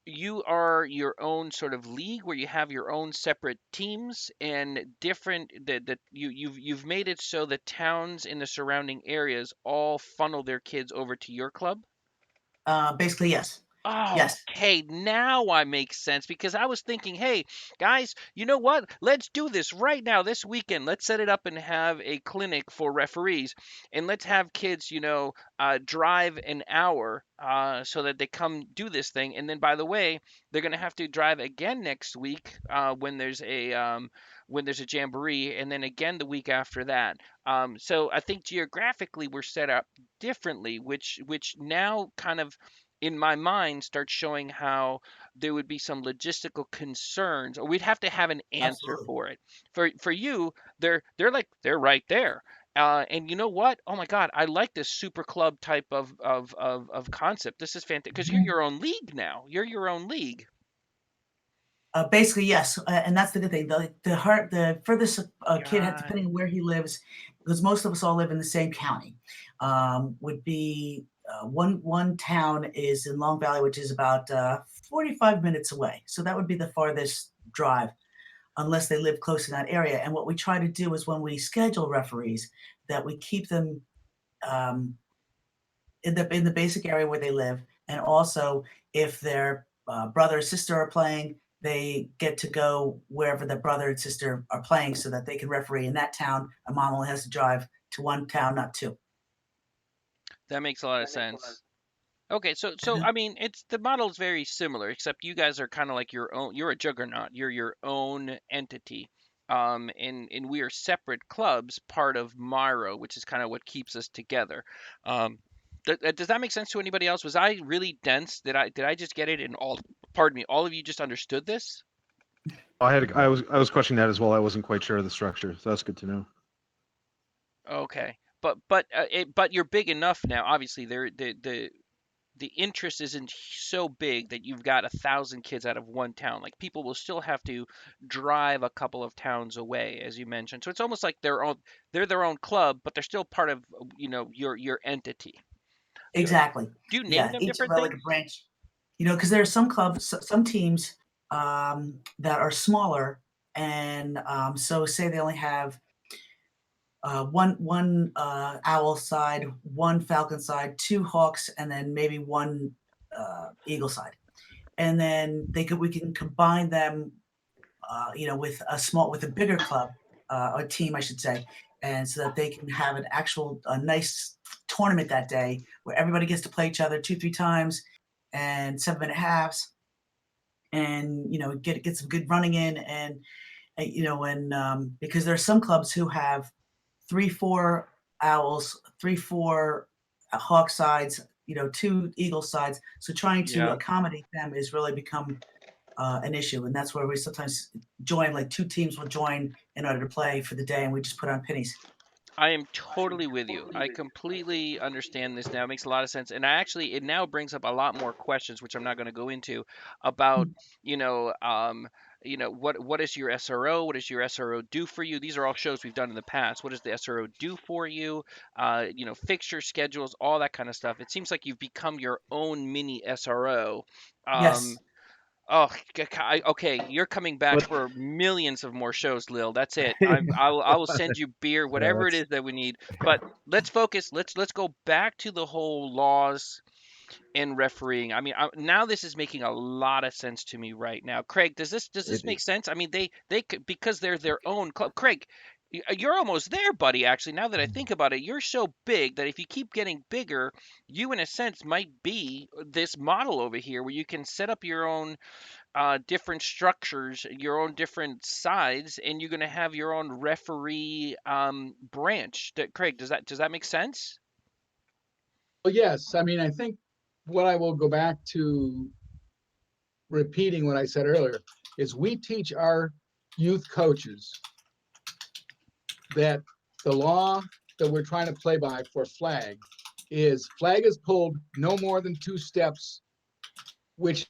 you are your own sort of league where you have your own separate teams and different that you've made it so the towns in the surrounding areas all funnel their kids over to your club? Basically, yes. Oh, Yes. okay. Now I make sense because I was thinking, hey, guys, you know what? Let's do this right now, this weekend. Let's set it up and have a clinic for referees, and let's have kids, drive an hour so that they come do this thing. And then, by the way, they're gonna have to drive again next week when there's a jamboree, and then again the week after that. So I think geographically we're set up differently, which now kind of in my mind starts showing how there would be some logistical concerns or we'd have to have an answer Absolutely. for it. For you, they're right there. And you know what? Oh my God, I like this super club type of concept. This is fantastic because you're Mhm. your own league now. You're your own league. Basically, yes, and that's the good thing. The furthest kid, God, depending on where he lives, because most of us all live in the same county, would be one town is in Long Valley, which is about 45 minutes away. So that would be the farthest drive, unless they live close in that area. And what we try to do is when we schedule referees, that we keep them um, in the basic area where they live, and also if their brother or sister are playing, they get to go wherever the brother and sister are playing, so that they can referee in that town. A mom only has to drive to one town, not two. that makes a lot of sense. Okay, so I mean, it's the model is very similar, except you guys are kind of like your own. You're a juggernaut. You're your own entity. And we are separate clubs, part of Myro, which is kind of what keeps us together. Um, does that make sense to anybody else? Was I really dense? Did I just get it? And all, pardon me, all of you just understood this? I was questioning that as well. I wasn't quite sure of the structure, so that's good to know. Okay, but you're big enough now. Obviously, the interest isn't so big that you've got 1,000 kids out of one town. Like people will still have to drive a couple of towns away, as you mentioned. So it's almost like they're their own club, but they're still part of your entity. Exactly. Do you name Yeah, them each of different our like a things? branch. Because there are some clubs, some teams that are smaller, and so say they only have one owl side, one falcon side, two hawks, and then maybe one eagle side, and then we can combine them, with a bigger club, or team, I should say, and so that they can have an actual a nice tournament that day where everybody gets to play each other 2-3 times and 7-minute halves, and get some good running in, and because there are some clubs who have 3-4 owls, 3-4 hawk sides, two eagle sides. So trying to Yeah. accommodate them is really become an issue, and that's where we sometimes join. Like two teams will join in order to play for the day, and we just put on pennies. I am totally with you. I completely understand this now. It makes a lot of sense. And it now brings up a lot more questions, which I'm not going to go into, about, you know, um, what is your SRO? What does your SRO do for you? These are all shows we've done in the past. What does the SRO do for you? Fixture schedules, all that kind of stuff. It seems like you've become your own mini SRO. Um, Yes. Oh, okay. You're coming back But for millions of more shows, Lil. That's it. I will send you beer, Yeah, whatever it that's is that we need. But let's focus. Let's go back to the whole laws and refereeing. I mean, now this is making a lot of sense to me right now. Craig, does this it, make sense? I mean, they could, because they're their own club. Craig, you're almost there, buddy. Actually, now that I think about it, you're so big that if you keep getting bigger, you in a sense might be this model over here where you can set up your own different structures, your own different sides, and you're going to have your own referee branch. Craig, does that make sense? Well, yes, I mean, I think what I will go back to repeating what I said earlier is we teach our youth coaches that the law that we're trying to play by for flag is pulled no more than 2 steps, which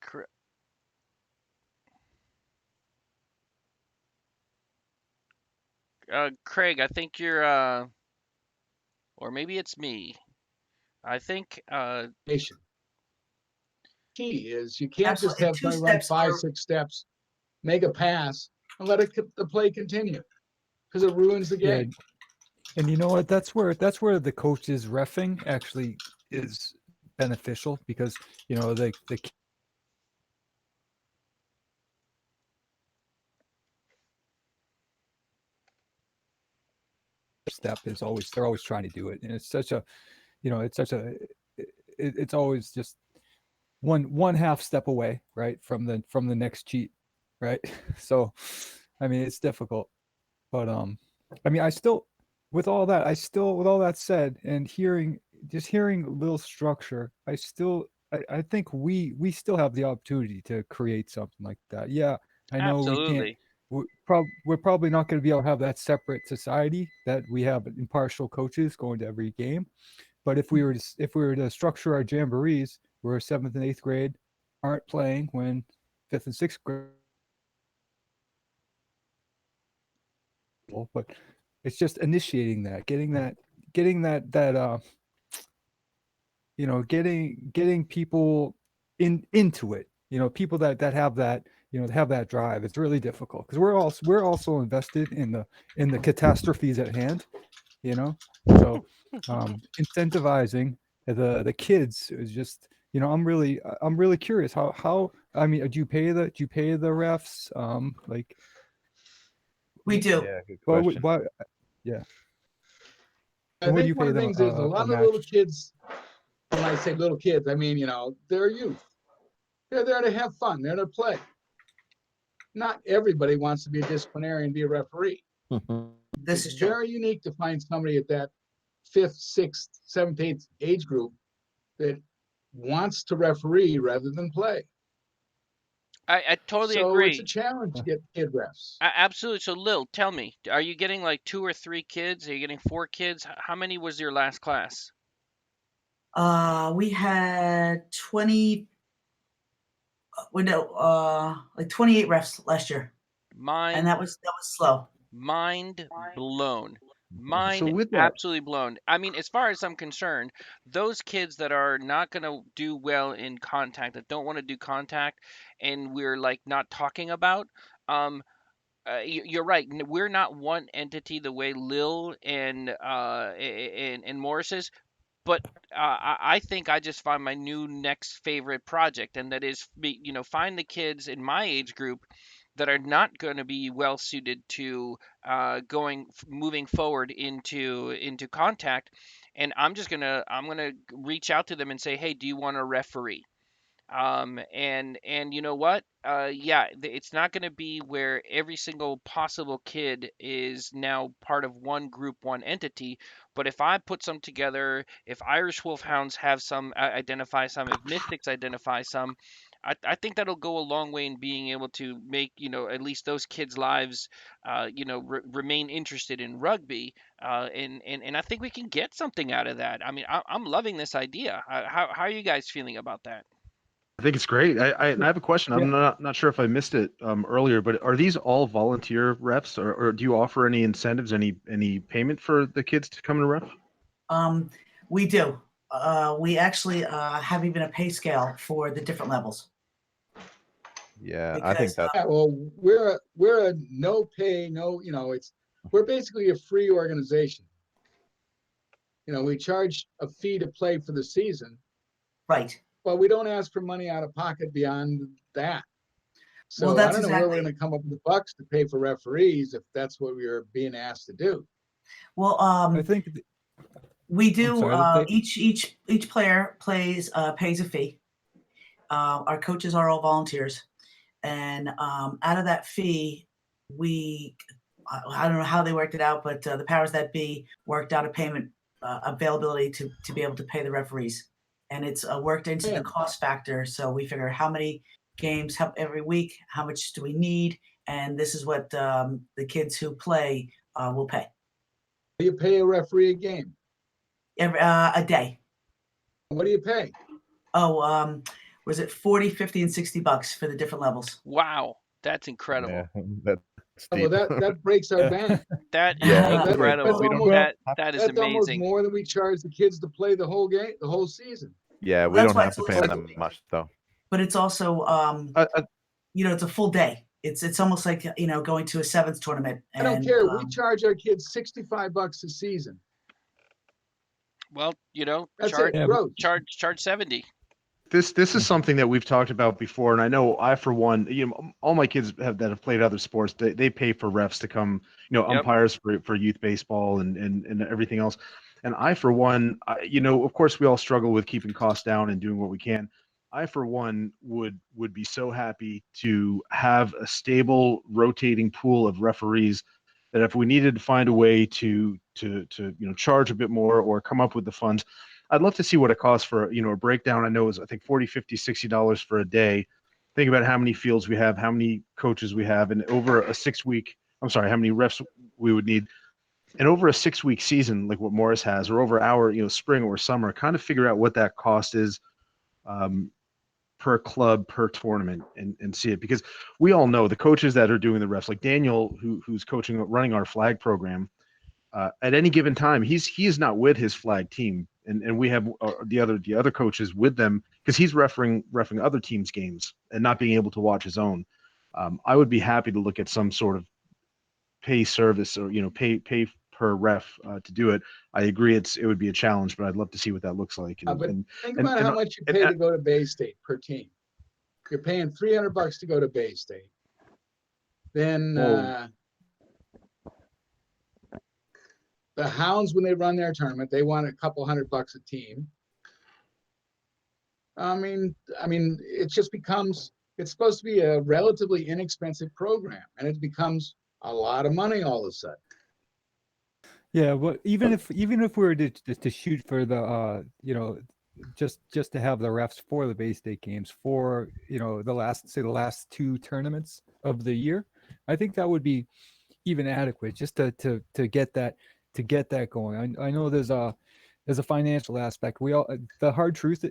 Cra- Craig, I think you're, or maybe it's me. I think, nation. Key is you can't just Absolutely. And have two somebody run steps five, are 6 steps, make a pass, and let the play continue because it ruins the yeah, game. and you know what? That's where the coach's reffing actually is beneficial because the step is always they're always trying to do it, and it's such a it's such a it's always just one half step away, right, from the next cheat, right? So, I mean, it's difficult, but I mean, with all that said, and hearing little structure, I think we still have the opportunity to create something like that. Yeah, I know we can't. absolutely. We're probably not going to be able to have that separate society that we have impartial coaches going to every game. But if we were to structure our jamborees where seventh and eighth grade aren't playing when fifth and sixth grade, but it's just initiating that, getting people into it. People that have that have that drive. It's really difficult because we're also invested in the catastrophes at hand. So incentivizing the kids is just I'm really curious how I mean do you pay the refs like We do. Yeah, good Well, question. yeah. I And what do think you one pay of the them things is a lot a of the little match? kids, when I say little kids, I mean, they're youth. They're there to have fun. They're to play. Not everybody wants to be a disciplinarian and be a referee. This It's is true. very unique to find somebody at that fifth, sixth, seventh, eighth age group that wants to referee rather than play. I totally So it's a agree. challenge to get kid refs. Absolutely. So, Lil, tell me, are you getting like 2 or 3 kids? Are you getting 4 kids? How many was your last class? We had 20, like 28 refs last year, and Mind that was slow. mind blown. So Mind with that, absolutely blown. I mean, as far as I'm concerned, those kids that are not going to do well in contact, that don't want to do contact, and we're like not talking about, um, you're right. We're not one entity the way Lil and Morris is, but I think I just found my new next favorite project, and that is, find the kids in my age group that are not going to be well suited to moving forward into contact, and I'm gonna reach out to them and say, hey, do you want to referee? And you know what? Yeah, it's not going to be where every single possible kid is now part of one group, one entity. But if I put some together, if Irish Wolfhounds have some, identify some, if Mystics identify some, I think that'll go a long way in being able to make, at least those kids' lives, remain interested in rugby. And I think we can get something out of that. I mean, I'm loving this idea. How are you guys feeling about that? I think it's great. I have a question. Yeah. I'm not sure if I missed it earlier, but are these all volunteer refs, or do you offer any incentives, any payment for the kids to come to ref? Um, we do. We actually have even a pay scale for the different levels Yeah, I think because that's Yeah, well, we're a no pay, no, we're basically a free organization. We charge a fee to play for the season, right. but we don't ask for money out of pocket beyond that. Well, So I that's don't know where we're exactly. going to come up with the bucks to pay for referees if that's what we are being asked to do. Well, I think. we I'm do. sorry. Each player pays a fee. Our coaches are all volunteers, and out of that fee, I don't know how they worked it out, but the powers that be worked out a payment availability to be able to pay the referees, and it's worked into the Yeah. cost factor. So we figure how many games every week, how much do we need, and this is what the kids who play will pay Do you pay a referee a game? a day. What do you pay? Oh, was it 40, 50, and $60 for the different levels? Wow, that's yeah, incredible. that's Well, steep. that breaks our bank. That is Yeah, That's we that's incredible. don't almost Well, That is that's almost amazing. more than we charge the kids to play the whole game, the whole season. yeah, Well, we that's don't why have it's to a pay them little, that much though. but it's also I it's a full day. It's almost like going to a sevens tournament, I don't and care. We charge our kids $65 a season. Well, That's it, yeah, gross. charge 70. this is something that we've talked about before, and I know I, for one, all my kids that have played other sports, they pay for refs to come, Yep. umpires for youth baseball and everything else. And I, for one, of course, we all struggle with keeping costs down and doing what we can. I, for one, would be so happy to have a stable, rotating pool of referees that if we needed to find a way to charge a bit more or come up with the funds, I'd love to see what it costs for, a breakdown. I know it was, I think, 40, 50, $60 for a day. Think about how many fields we have, how many coaches we have, and over a 6 week, I'm sorry, how many refs we would need. And over a 6 week season, like what Morris has, or over our, spring or summer, kind of figure out what that cost is um, per club, per tournament, and see it. Because we all know the coaches that are doing the refs, like Daniel, who's coaching, running our flag program, at any given time, he is not with his flag team, and we have the other coaches with them because he's refereeing other teams' games and not being able to watch his own. I would be happy to look at some sort of pay service or pay per ref to do it. I agree, it would be a challenge, but I'd love to see what that looks like. And But and think and about and, how much you and, pay and to go to Bay State per team. You're paying $300 to go to Bay State. Then well, The Hounds, when they run their tournament, they want a couple $100 a team. I mean, it just becomes, it's supposed to be a relatively inexpensive program, and it becomes a lot of money all of a sudden. Yeah, well, even if we were to shoot for the just to have the refs for the Bay State games for the last two tournaments of the year, I think that would be even adequate just to get that going. I know there's a financial aspect. We all the hard truth,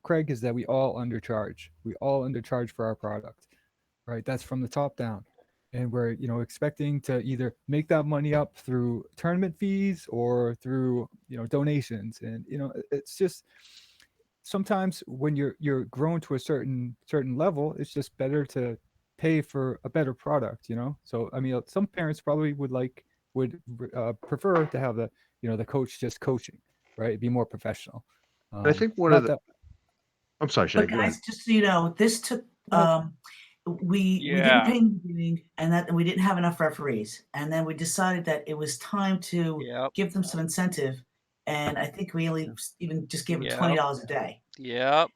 Craig, is that we all undercharge. We all undercharge for our product, right? That's from the top down. And we're expecting to either make that money up through tournament fees or through donations, and it's just sometimes when you're grown to a certain level, it's just better to pay for a better product. So I mean, some parents probably would prefer to have the coach just coaching, right? It'd be more professional. I think one of Not the. that I'm sorry, Shay. But Go ahead. guys, just so you know, this took we didn't Yeah. pay in the beginning, and that we didn't have enough referees, and then we decided that it was time to Yep. give them some incentive, and I think we even just gave them Yep. $20 a day. Yep.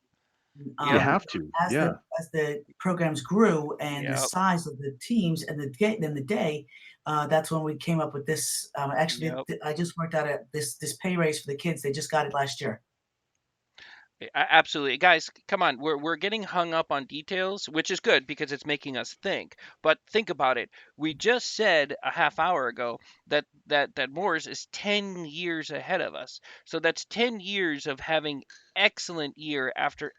You Yep. have to. As Yeah. the programs grew and the Yep. size of the teams and the day, that's when we came up with this. Actually, Yep. I just worked out this pay raise for the kids. They just got it last year. Absolutely. Guys, come on. We're getting hung up on details, which is good because it's making us think. But think about it. We just said a half hour ago that Moores is 10 years ahead of us. So that's 10 years of having excellent year after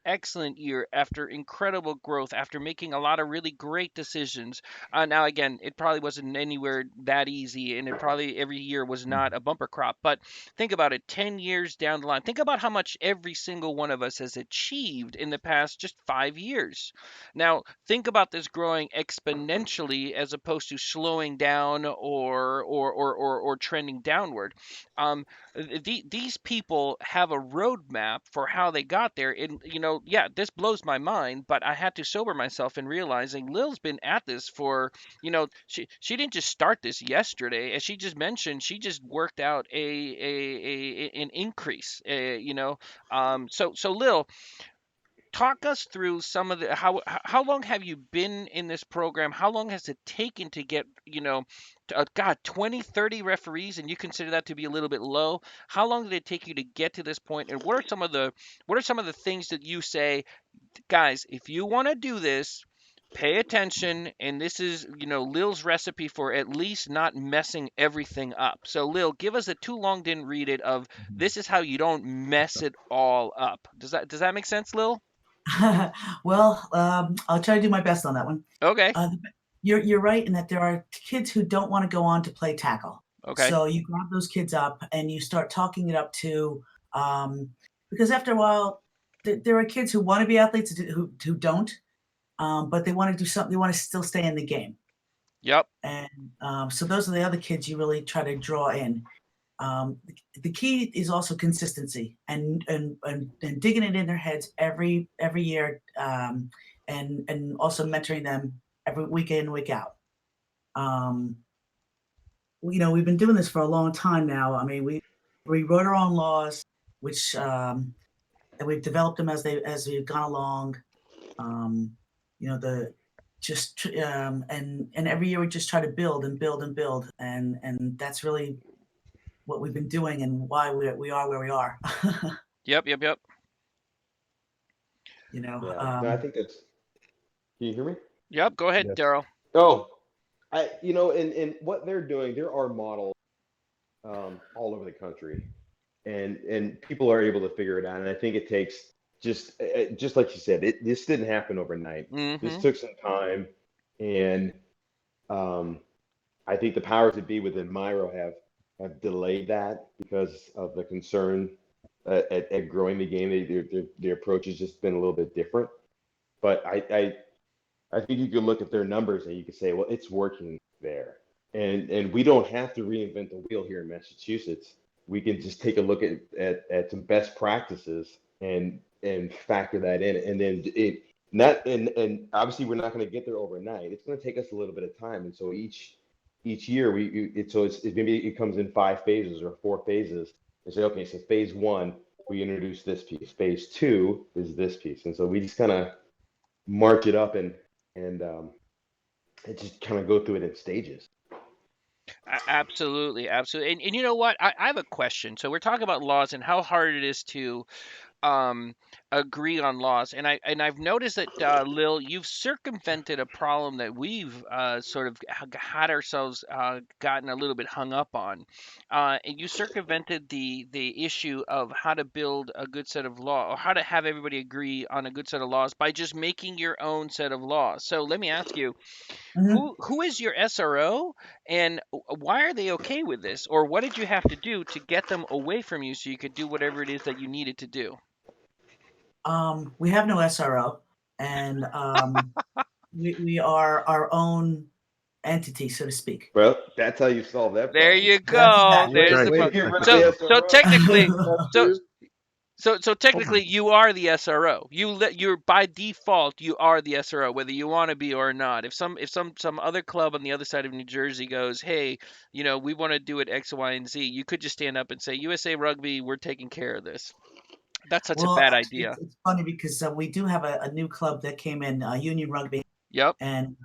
incredible growth, after making a lot of really great decisions. Now again, it probably wasn't anywhere that easy, and it probably every year was not a bumper crop. But think about it, 10 years down the line. Think about how much every single one of us has achieved in the past just 5 years. Now, think about this growing exponentially as opposed to slowing down or trending downward. These people have a roadmap for how they got there. And, yeah, this blows my mind, but I had to sober myself in realizing Lil's been at this for, she didn't just start this yesterday. As she just mentioned, she just worked out an increase, so Lil, talk us through some of the how long have you been in this program? How long has it taken to get, God, 20, 30 referees, and you consider that to be a little bit low? How long did it take you to get to this point? And what are some of the things that you say, guys, if you want to do this, pay attention, and this is, Lil's recipe for at least not messing everything up. So Lil, give us a too long didn't read it of this is how you don't mess it all up. Does that make sense, Lil? Well, I'll try to do my best on that one. Okay. You're right in that there are kids who don't want to go on to play tackle. Okay. So you grab those kids up and you start talking it up to, because after a while, there are kids who want to be athletes who don't, but they want to do something. They want to still stay in the game. Yep. And so those are the other kids you really try to draw in. The key is also consistency and digging it in their heads every year, and also mentoring them every week in, week out. We've been doing this for a long time now. I mean, we wrote our own laws, which and we've developed them as we've gone along. And every year we just try to build and build and build, and that's really what we've been doing and why we are where we are. Yep. Yeah. No, I think that's. Can you hear me? Yep. Go ahead, Yes. Daryl. Oh, in what they're doing, there are models all over the country, and people are able to figure it out. And I think it takes just like you said, this didn't happen overnight. This Mm-hmm. took some time, and I think the powers that be within Myro have delayed that because of the concern at growing the game. Their approach has just been a little bit different. But I think you could look at their numbers and you could say, well, it's working there. And we don't have to reinvent the wheel here in Massachusetts. We can just take a look at some best practices and factor that in. And then and obviously we're not going to get there overnight. It's going to take us a little bit of time. And so each each year it maybe it comes in 5 phases or 4 phases. They say, okay, so phase one, we introduce this piece. Phase two is this piece, and so we just kind of march it up and just kind of go through it in stages. Absolutely, absolutely. And you know what? I have a question. So we're talking about laws and how hard it is to um, agree on laws. And I've noticed that Lil, you've circumvented a problem that we've sort of had ourselves gotten a little bit hung up on. And you circumvented the issue of how to build a good set of law or how to have everybody agree on a good set of laws by just making your own set of laws. So let me ask you, Mhm. who is your SRO, and why are they okay with this? Or what did you have to do to get them away from you so you could do whatever it is that you needed to do? We have no SRO, and we are our own entity, so to speak. Well, that's how you solve that There problem. you That's go. exactly. There's Right. the Way to pro. get rid of So the so SRO. technically, so Dude, so technically, you are the SRO. You're by default, you are the SRO, whether you want to be or not. If some other club on the other side of New Jersey goes, hey, we want to do it X, Y, and Z, you could just stand up and say, USA Rugby, we're taking care of this. That's such a Well, bad actually, idea. it's funny because we do have a new club that came in, Union Rugby, Yep. and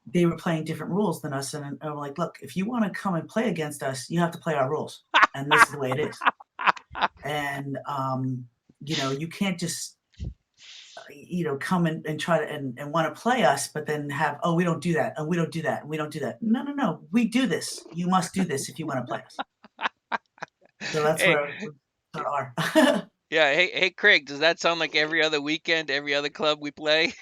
they were playing different rules than us. And I'm like, look, if you want to come and play against us, you have to play our rules, and this is the way it is. And you can't just come and try to and want to play us, but then have, oh, we don't do that, and we don't do that, and we don't do that. No, no, no, we do this. You must do this if you want to play us. So that's Hey, where we sort of are. yeah. Hey, Craig, does that sound like every other weekend, every other club we play?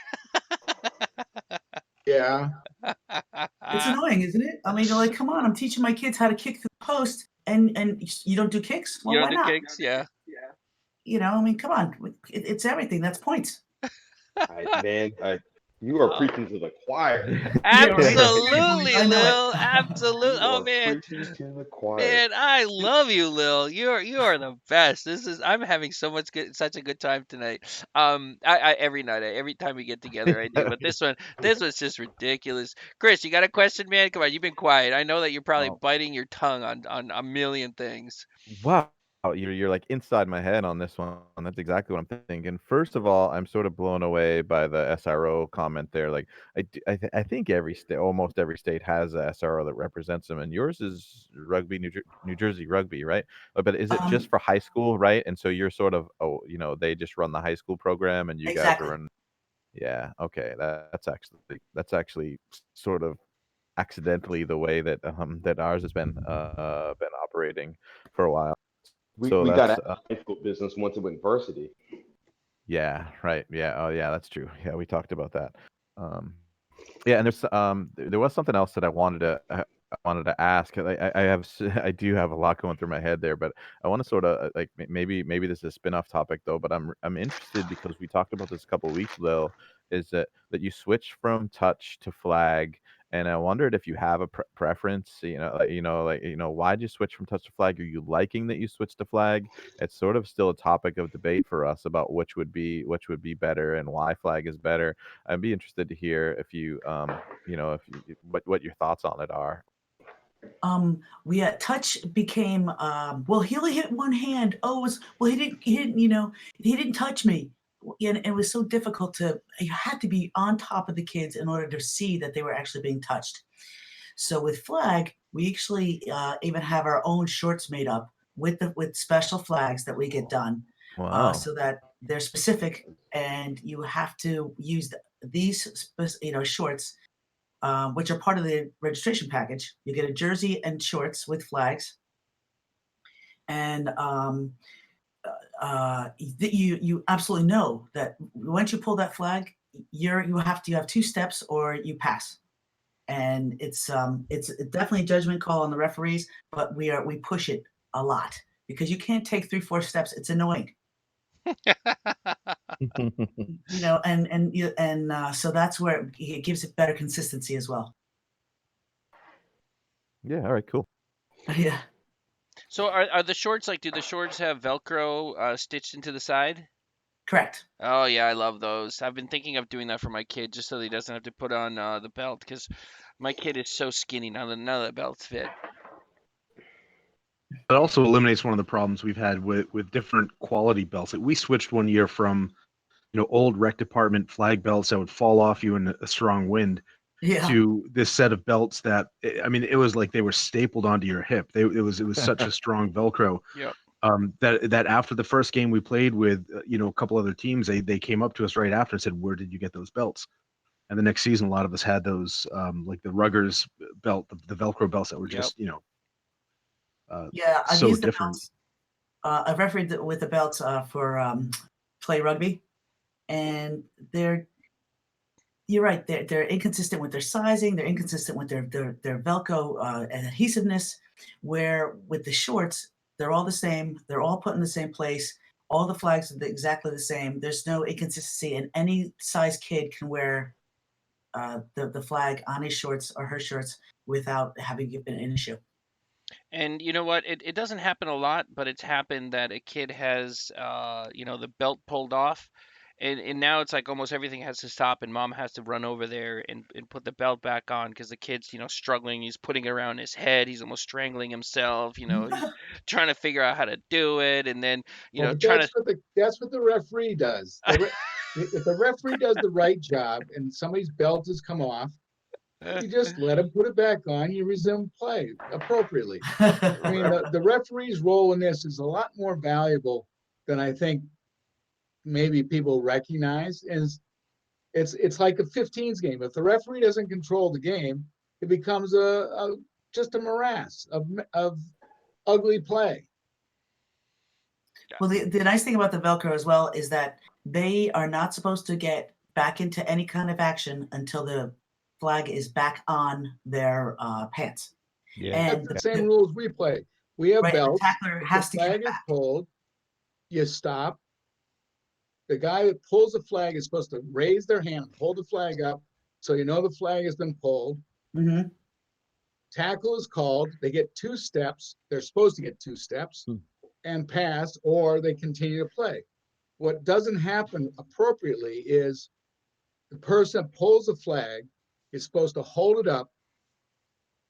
yeah. It's annoying, isn't it? I mean, you're like, come on, I'm teaching my kids how to kick through the post, and you don't do kicks. You Well, know why the not? kicks, yeah. I mean, come on, it's everything. That's points. You are Oh, preaching to the choir. Yeah, right. absolutely, I know it. Lil. Absolutely. You Oh are man, preaching to the choir. man, I love you, Lil. You are the best. I'm having such a good time tonight. I every night, every time we get together, I do. But this one's just ridiculous. Chris, you got a question, man? Come on, you've been quiet. I know that you're probably Oh, biting your tongue on a million things. wow, you're like inside my head on this one. That's exactly what I'm thinking. First of all, I'm sort of blown away by the SRO comment there. Like, I think every state, almost every state, has a SRO that represents them, and yours is Rugby, New Jersey Rugby, right? But is it just Um, for high school, right? And so you're sort of, they just run the high school program, and you guys are exactly. run. Yeah, okay, that's actually sort of accidentally the way that ours has been operating for a while. We So we got that's out of the high school business once it went varsity. yeah, right. Yeah. Oh, yeah, that's true. Yeah, we talked about that. Um, yeah, and there was something else that I wanted to ask. I do have a lot going through my head there, but I want to sort of like maybe this is a spin-off topic though, but I'm interested because we talked about this a couple of weeks ago. Is that you switch from touch to flag, and I wondered if you have a preference. Why'd you switch from touch to flag? Are you liking that you switched to flag? It's sort of still a topic of debate for us about which would be better and why flag is better. I'd be interested to hear what your thoughts on it are. We touch became well. He only hit one hand. Oh, it was well. He didn't. He didn't touch me. And it was so difficult to. You had to be on top of the kids in order to see that they were actually being touched. So with flag, we actually even have our own shorts made up with special flags that we get done, Wow. so that they're specific, and you have to use these shorts, which are part of the registration package. You get a jersey and shorts with flags, and you absolutely know that once you pull that flag, you have two steps or you pass. And it's definitely a judgment call on the referees, but we push it a lot because you can't take 3-4 steps. It's annoying, so that's where it gives it better consistency as well. Yeah. All right. Cool. Yeah, So are the shorts like? Do the shorts have Velcro stitched into the side? correct. Oh yeah, I love those. I've been thinking of doing that for my kid just so he doesn't have to put on the belt because My kid is so skinny now that none of the belts fit. It also eliminates one of the problems we've had with different quality belts. Like we switched one year from old rec department flag belts that would fall off you in a strong wind Yeah. to this set of belts that I mean it was like they were stapled onto your hip. It was such a strong Velcro Yep. that after the first game we played with a couple other teams, they came up to us right after and said, "Where did you get those belts?" And the next season, a lot of us had those like the Ruggers belt, the Velcro belts that were Yep. just Yeah, I've so used the different. belts. I've refereed with the belts for play rugby, and you're right. They're inconsistent with their sizing. They're inconsistent with their Velcro adhesiveness. Where with the shorts, they're all the same. They're all put in the same place. All the flags are exactly the same. There's no inconsistency, and any size kid can wear the flag on his shorts or her shorts without having it been an issue. And you know what? It doesn't happen a lot, but it's happened that a kid has, the belt pulled off. And now it's like almost everything has to stop, and mom has to run over there and put the belt back on because the kid's, struggling. He's putting it around his head. He's almost strangling himself. He's trying to figure out how to do it. And then, Well, but trying that's what the referee does. If the referee does the right job and somebody's belt has come off, to. you just let him put it back on. You resume play appropriately. I mean, the referee's role in this is a lot more valuable than I think maybe people recognize. Is it's like a 15s game. If the referee doesn't control the game, it becomes just a morass of ugly play. Well, the nice thing about the Velcro as well is that they are not supposed to get back into any kind of action until the flag is back on their pants. Yeah. And That's the same rules we play. We have right, the belts. tackler If has the to get flag is back. pulled, you stop. The guy that pulls the flag is supposed to raise their hand, hold the flag up, so you know the flag has been pulled. Mm-hmm. Tackle is called. They get 2 steps. They're supposed to get 2 steps and pass, or they continue to play. What doesn't happen appropriately is the person that pulls the flag is supposed to hold it up,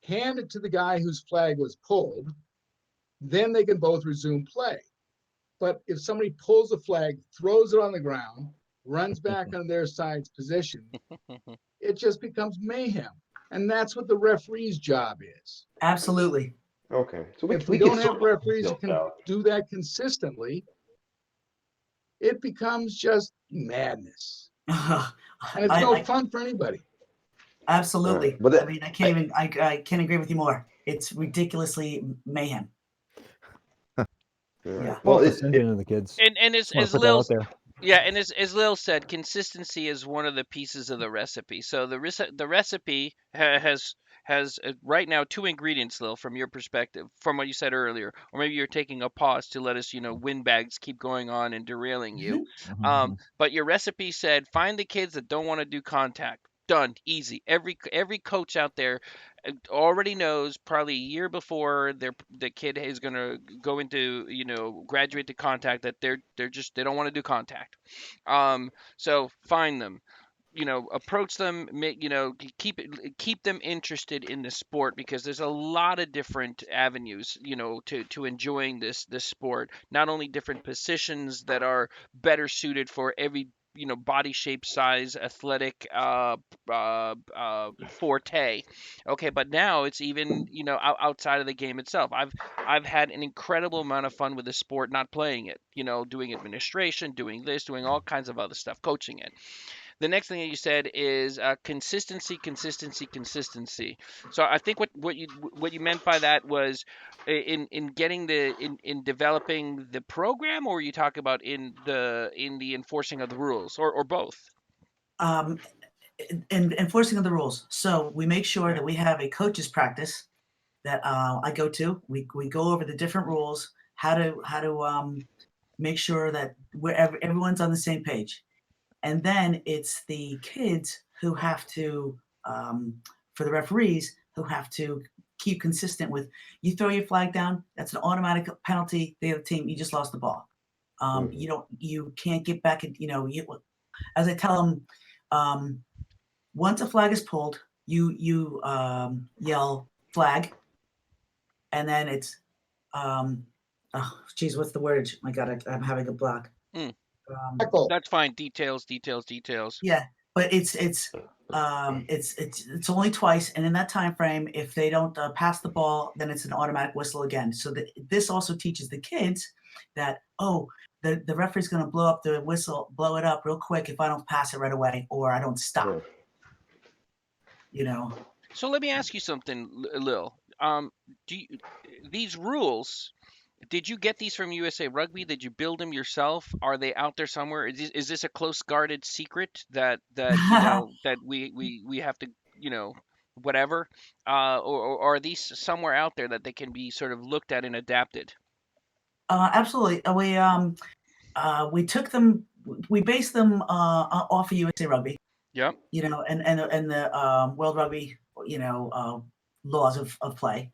hand it to the guy whose flag was pulled, then they can both resume play. But if somebody pulls the flag, throws it on the ground, runs back on their side's position, it just becomes mayhem. And that's what the referee's job is. Absolutely. Okay, so If we we can don't have sort those referees who details can out. do that consistently, it becomes just madness. And it's no I fun for anybody. absolutely. But I mean, I can't even. I can't agree with you more. It's ridiculously mayhem. Yeah. Well, It's the sentiment of the kids. And Just want as to put that Lil out there. Yeah, and as Lil said, consistency is one of the pieces of the recipe. So the recipe has right now 2 ingredients, Lil, from your perspective, from what you said earlier, or maybe you're taking a pause to let us, windbags keep going on and derailing you. But your recipe said find the kids that don't want to do contact. Done, easy. Every coach out there already knows probably a year before the kid is going to go into graduate to contact that they don't want to do contact. So find them, approach them, keep them interested in the sport because there's a lot of different avenues, to enjoying this sport. Not only different positions that are better suited for every body shape, size, athletic forte. Okay, but now it's even outside of the game itself. I've had an incredible amount of fun with the sport, not playing it. Doing administration, doing this, doing all kinds of other stuff, coaching it. The next thing that you said is consistency, consistency, consistency. So I think what you meant by that was in getting in developing the program, or you talk about in the enforcing of the rules, or both. Um, in enforcing of the rules. So we make sure Okay. that we have a coaches practice that I go to. We go over the different rules, how to make sure that everyone's on the same page. And then it's the kids who have to, for the referees, who have to keep consistent with, you throw your flag down, that's an automatic penalty. The other team, you just lost the ball. You can't get back. As I tell them, once a flag is pulled, you yell flag, and then it's oh geez, what's the word? My God, I'm having a block. Mm, Tackle. that's fine. Details. Yeah, but it's only twice, and in that time frame, if they don't pass the ball, then it's an automatic whistle again. So this also teaches the kids that the referee's going to blow up the whistle, blow it up real quick if I don't pass it right away or I don't stop. Yeah. You know. So let me ask you something, Lil. Do you, these rules? Did you get these from USA Rugby? Did you build them yourself? Are they out there somewhere? Is this a close guarded secret that that we have to whatever, or are these somewhere out there that they can be sort of looked at and adapted? Absolutely. We took them. We based them off of USA Rugby. Yep. And the World Rugby, laws of play,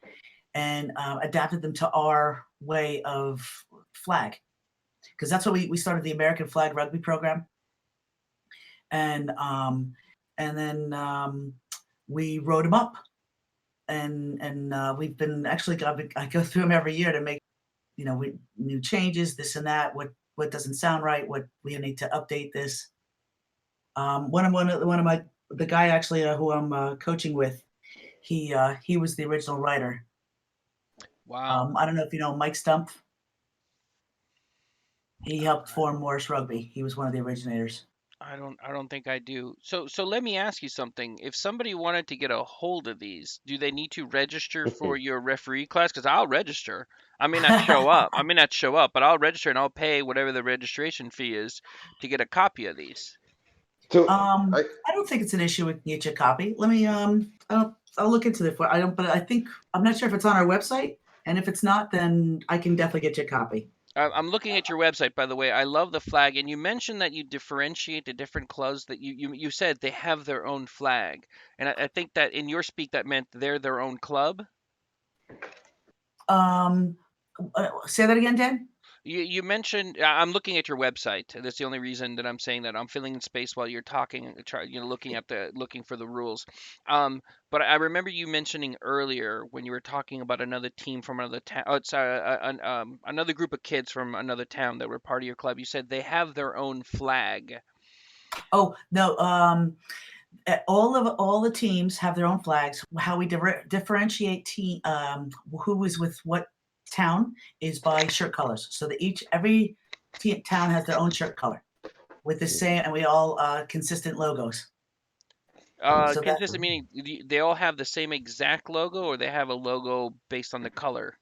and adapted them to our way of flag, because that's what we started the American Flag Rugby program, and then we wrote them up, and we've been actually I go through them every year to make new changes, this and that, what doesn't sound right, what we need to update this. One of my the guy actually who I'm coaching with, he was the original writer. Wow. I don't know if you know Mike Stump. He helped form Morris Rugby. He was one of the originators. I don't think I do. So let me ask you something. If somebody wanted to get a hold of these, do they need to register for your referee class? Because I'll register. I may not show up. But I'll register and I'll pay whatever the registration fee is to get a copy of these. So I don't think it's an issue with get you a copy. Let me I'll look into it for but I'm not sure if it's on our website, and if it's not, then I can definitely get you a copy. I'm looking at your website, by the way. I love the flag, and you mentioned that you differentiate the different clubs. That you said they have their own flag, and I think that in your speak that meant they're their own club. Say that again, Dan. You mentioned I'm looking at your website. That's the only reason that I'm saying that. I'm filling in space while you're talking, looking for the rules. But I remember you mentioning earlier when you were talking about another team from another town. Oh, sorry, another group of kids from another town that were part of your club. You said they have their own flag. Oh no, all the teams have their own flags. How we differentiate who is with what town is by shirt colors. So that every town has their own shirt color with the same, and we all consistent logos. So Consistent meaning they all have the same exact logo, or they have a logo based on the color.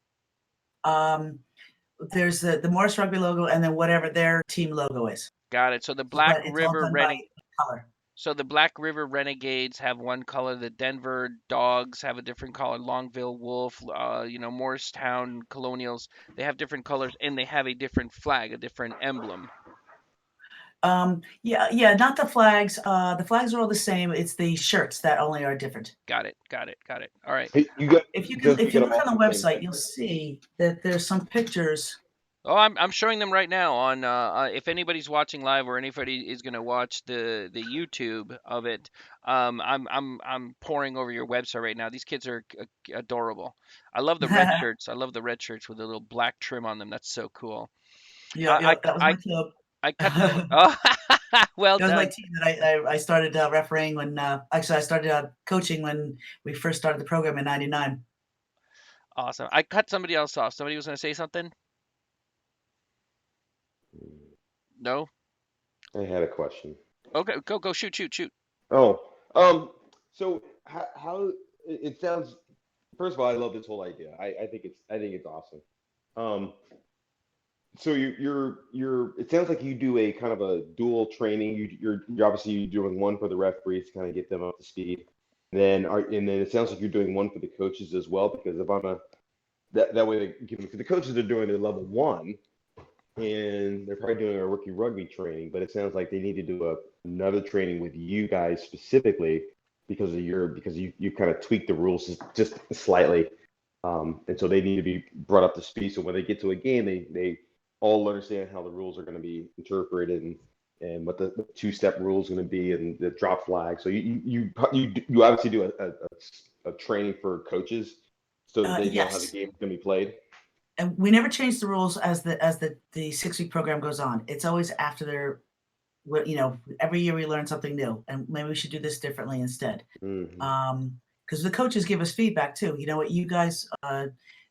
There's the Morris Rugby logo, and then whatever their team logo is. Got it. So the Black River color. So the Black River Renegades have one color. The Denver Dogs have a different color. Longville Wolf, Morristown Colonials, they have different colors, and they have a different flag, a different emblem. Yeah, not the flags. The flags are all the same. It's the shirts that only are different. Got it. All right. Hey, if you look on the website, you'll see that there's some pictures. Oh, I'm showing them right now on. If anybody's watching live or anybody is gonna watch the YouTube of it, I'm pouring over your website right now. These kids are adorable. I love the red shirts. I love the red shirts with a little black trim on them. That's so cool. Yeah, that was my club. I cut them. Oh, well done. That was my team that I started refereeing when I started coaching when we first started the program in '99. Awesome. I cut somebody else off. Somebody was gonna say something. No. I had a question. Okay, go shoot. Oh, so how it sounds. First of all, I love this whole idea. I think it's awesome. So you're. It sounds like you do a kind of a dual training. You're obviously doing one for the referees to kind of get them up to speed. And then it sounds like you're doing one for the coaches as well, because if I'm that way, the coaches are doing their level 1. And they're probably doing a rookie rugby training, but it sounds like they need to do another training with you guys specifically because you kind of tweaked the rules just slightly, and so they need to be brought up to speed. So when they get to a game, they all understand how the rules are going to be interpreted and what the two-step rule is going to be, and the drop flag. So you obviously do a training for coaches so that they know how the Yes. game is going to be played. And we never change the rules as the 6-week program goes on. It's always after their, every year we learn something new, and maybe we should do this differently instead. Mhm. Because the coaches give us feedback too. You know what, you guys,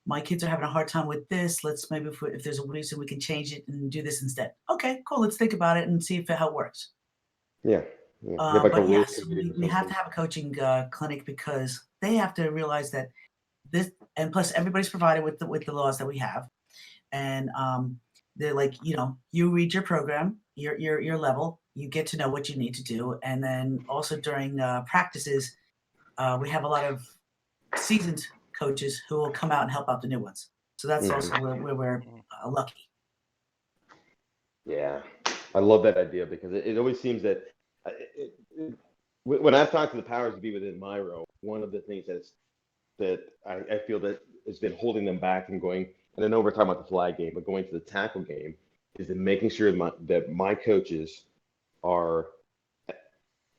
my kids are having a hard time with this. Let's maybe if there's a reason we can change it and do this instead. Okay, cool. Let's think about it and see how it works. Yeah. You have like a But rules yes, committee or we have something. to have a coaching clinic because they have to realize that this, and plus everybody's provided with the laws that we have, and they're like, you read your program, your level, you get to know what you need to do, and then also during practices, we have a lot of seasoned coaches who will come out and help out the new ones. So that's also Mhm. where we're lucky. Yeah, I love that idea because it always seems that when I've talked to the powers to be within my role, one of the things that I feel that has been holding them back and going, and I know we're talking about the flag game, but going to the tackle game is that making sure that my coaches are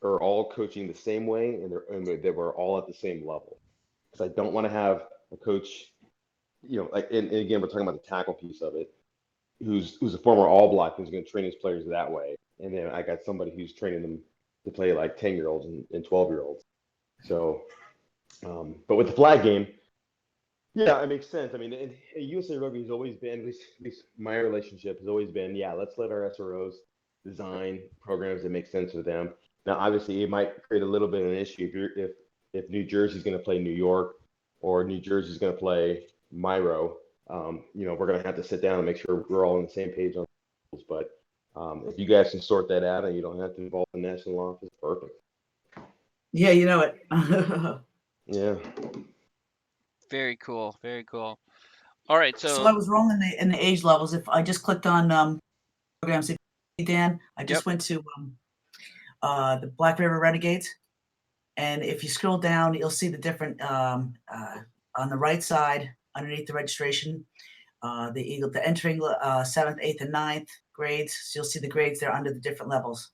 all coaching the same way and that we're all at the same level. Because I don't want to have a coach, like, and again, we're talking about the tackle piece of it, who's a former All Black who's going to train his players that way, and then I got somebody who's training them to play like 10-year-olds and 12-year-olds. So, but with the flag game, yeah, it makes sense. I mean, USA Rugby has always been, at least my relationship has always been, yeah, let's let our SROs design programs that make sense for them. Now, obviously, it might create a little bit of an issue if New Jersey's going to play New York or New Jersey's going to play Myro. We're going to have to sit down and make sure we're all on the same page on rules. But if you guys can sort that out and you don't have to involve the national office, perfect. Yeah, you know it. Yeah. Very cool. Very cool. All right. So I So, was wrong in the age levels. If I just clicked on programs, Dan, I yep. just went to the Black River Renegades, and if you scroll down, you'll see the different on the right side underneath the registration, the entering 7th, 8th, and 9th grades. So you'll see the grades there under the different levels.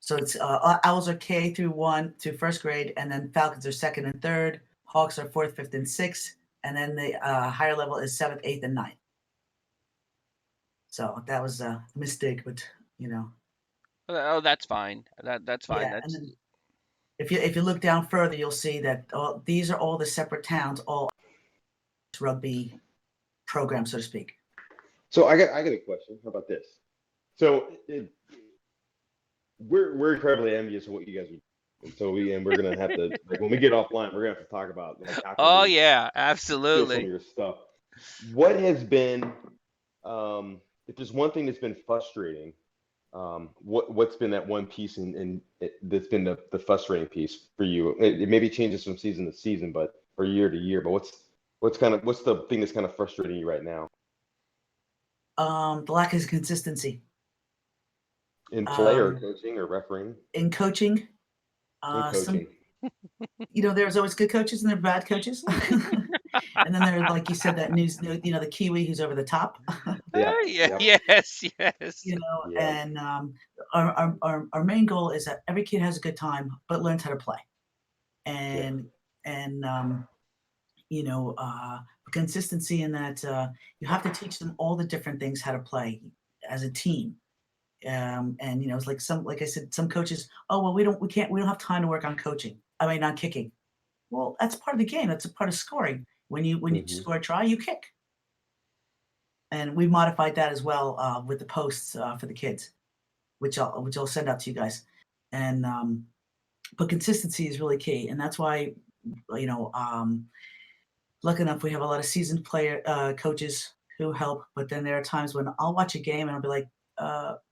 So it's Owls are K through 1 through 1st grade, and then Falcons are 2nd and 3rd. Hawks are 4th, 5th, and 6th, and then the higher level is 7th, 8th, and 9th. So that was a mistake, but Oh, that's fine. That's fine. yeah. And That's then if you look down further, you'll see that these are all the separate towns, all rugby programs, so to speak. So I got a question. How about this? So we're incredibly envious of what you guys are doing. And so we're gonna have to, like, when we get offline, we're gonna have to talk about, like, how can Oh we yeah, steal some of absolutely. your stuff. What has been, if there's one thing that's been frustrating, what's been that one piece that's been the frustrating piece for you? It maybe changes from season to season, or year to year. But what's the thing that's kind of frustrating you right now The lack of consistency in play or coaching or refereeing? in coaching. In Some, coaching. there's always good coaches and there are bad coaches. And then there's, like you said, that news, the Kiwi who's over the top. Yeah. Yeah. Yep. Yes. Yes. Yeah. And our main goal is that every kid has a good time, but learns how to play. And consistency in that you have to teach them all the different things how to play as a team. And it's like I said, some coaches, oh well, we don't have time to work on coaching. I mean, on kicking. Well, that's part of the game. That's a part of scoring. When you Mhm. score a try, you kick. And we modified that as well with the posts for the kids, which I'll send out to you guys. And but consistency is really key, and that's why lucky enough we have a lot of seasoned coaches who help. But then there are times when I'll watch a game and I'll be like,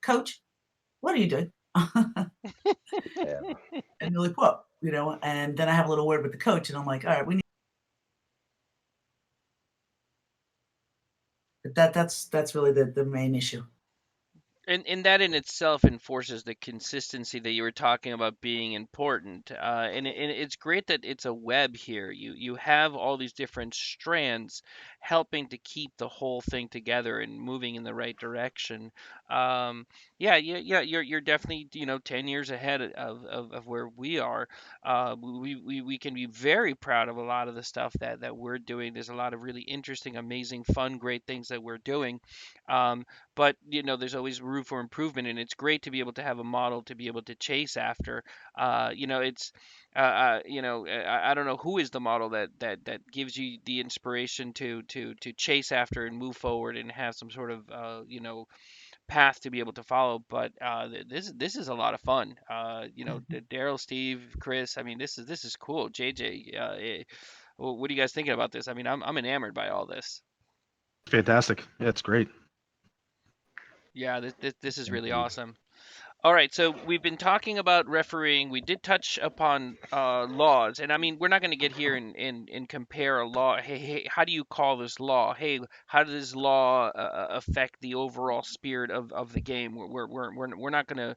"Coach, what are you doing?" Yeah. And they're like, "What?" And then I have a little word with the coach, and I'm like, "All right, we need." But that's really the main issue. And that in itself enforces the consistency that you were talking about being important. And it's great that it's a web here. You have all these different strands helping to keep the whole thing together and moving in the right direction. Um, yeah. You're definitely 10 years ahead of where we are. We can be very proud of a lot of the stuff that we're doing. There's a lot of really interesting, amazing, fun, great things that we're doing. But there's always room for improvement, and it's great to be able to have a model to be able to chase after. It's I don't know who is the model that gives you the inspiration to chase after and move forward and have some sort of path to be able to follow. But this is a lot of fun. Daryl, Steve, Chris. I mean, this is cool. JJ, what are you guys thinking about this? I mean, I'm enamored by all this. Fantastic. Yeah, it's great. Yeah, this is really Indeed. awesome. All right, so we've been talking about refereeing. We did touch upon laws, and I mean, we're not going to get here and compare a law. Hey, how do you call this law? Hey, how does this law affect the overall spirit of the game? We're not gonna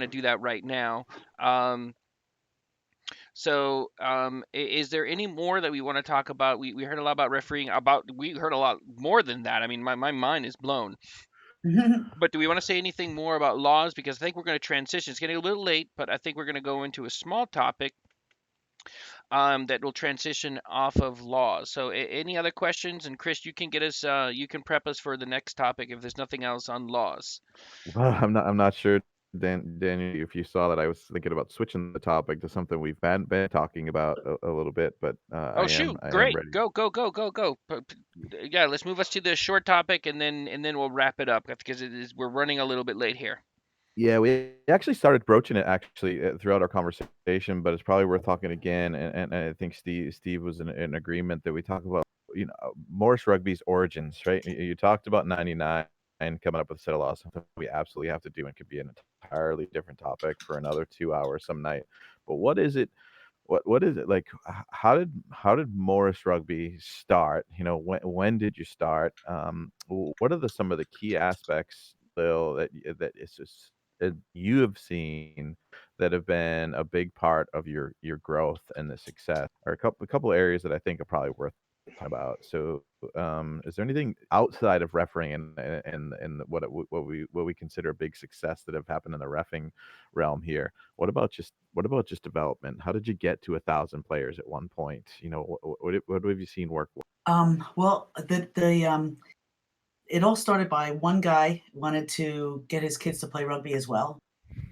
do that right now. Um, is there any more that we want to talk about? We heard a lot about refereeing. We heard a lot more than that. I mean, my mind is blown. But do we want to say anything more about laws? Because I think we're going to transition. It's getting a little late, but I think we're going to go into a small topic that will transition off of laws. So, any other questions? And Chris, you can prep us for the next topic if there's nothing else on laws. Well, I'm not sure, Daniel, if you saw that I was thinking about switching the topic to something we've been talking about a little bit, but Oh, I am shoot! I am Great, ready. go, go, go, go, go. Yeah, let's move us to the short topic, and then we'll wrap it up because we're running a little bit late here. Yeah, we actually started broaching it actually throughout our conversation, but it's probably worth talking again. And I think Steve was in agreement that we talk about Morris Rugby's origins, right? You talked about '99 coming up with a set of laws, something we absolutely have to do and could be an entirely different topic for another 2 hours some night. But what is it? What is it like? How did Morris Rugby start? When did you start? What are some of the key aspects, Lil, that is just that you have seen that have been a big part of your growth and the success? Or a couple areas that I think are probably worth talking about. So, is there anything outside of refereeing and what we consider a big success that have happened in the refing realm here? What about just development? How did you get to 1,000 players at one point? What have you seen work? Well, the it all started by one guy wanted to get his kids to play rugby as well,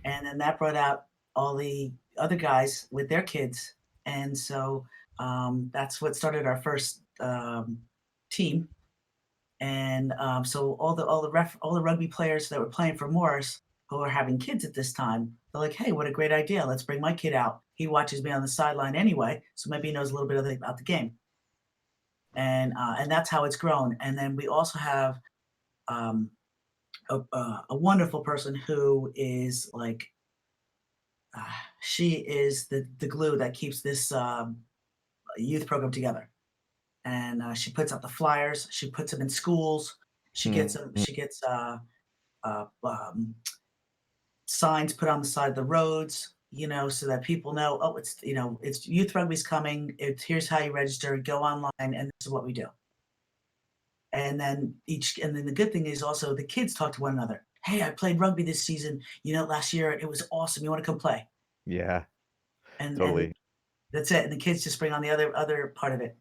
and then that brought out all the other guys with their kids, and so that's what started our first team. And so all the rugby players that were playing for Morris who were having kids at this time, they're like, "Hey, what a great idea! Let's bring my kid out. He watches me on the sideline anyway, so maybe he knows a little bit about the game." And that's how it's grown. And then we also have um, a wonderful person who is like uh, she is the glue that keeps this youth program together. And she puts out the flyers. She puts them in schools. She gets them. Mhm. She gets signs put on the side of the roads. So that people know, oh, it's youth rugby's coming. It's here's how you register. Go online, and this is what we do. And then the good thing is also the kids talk to one another. Hey, I played rugby this season. Last year it was awesome. You want to come play? Yeah, And totally. that's it. And the kids just bring on the other part of it.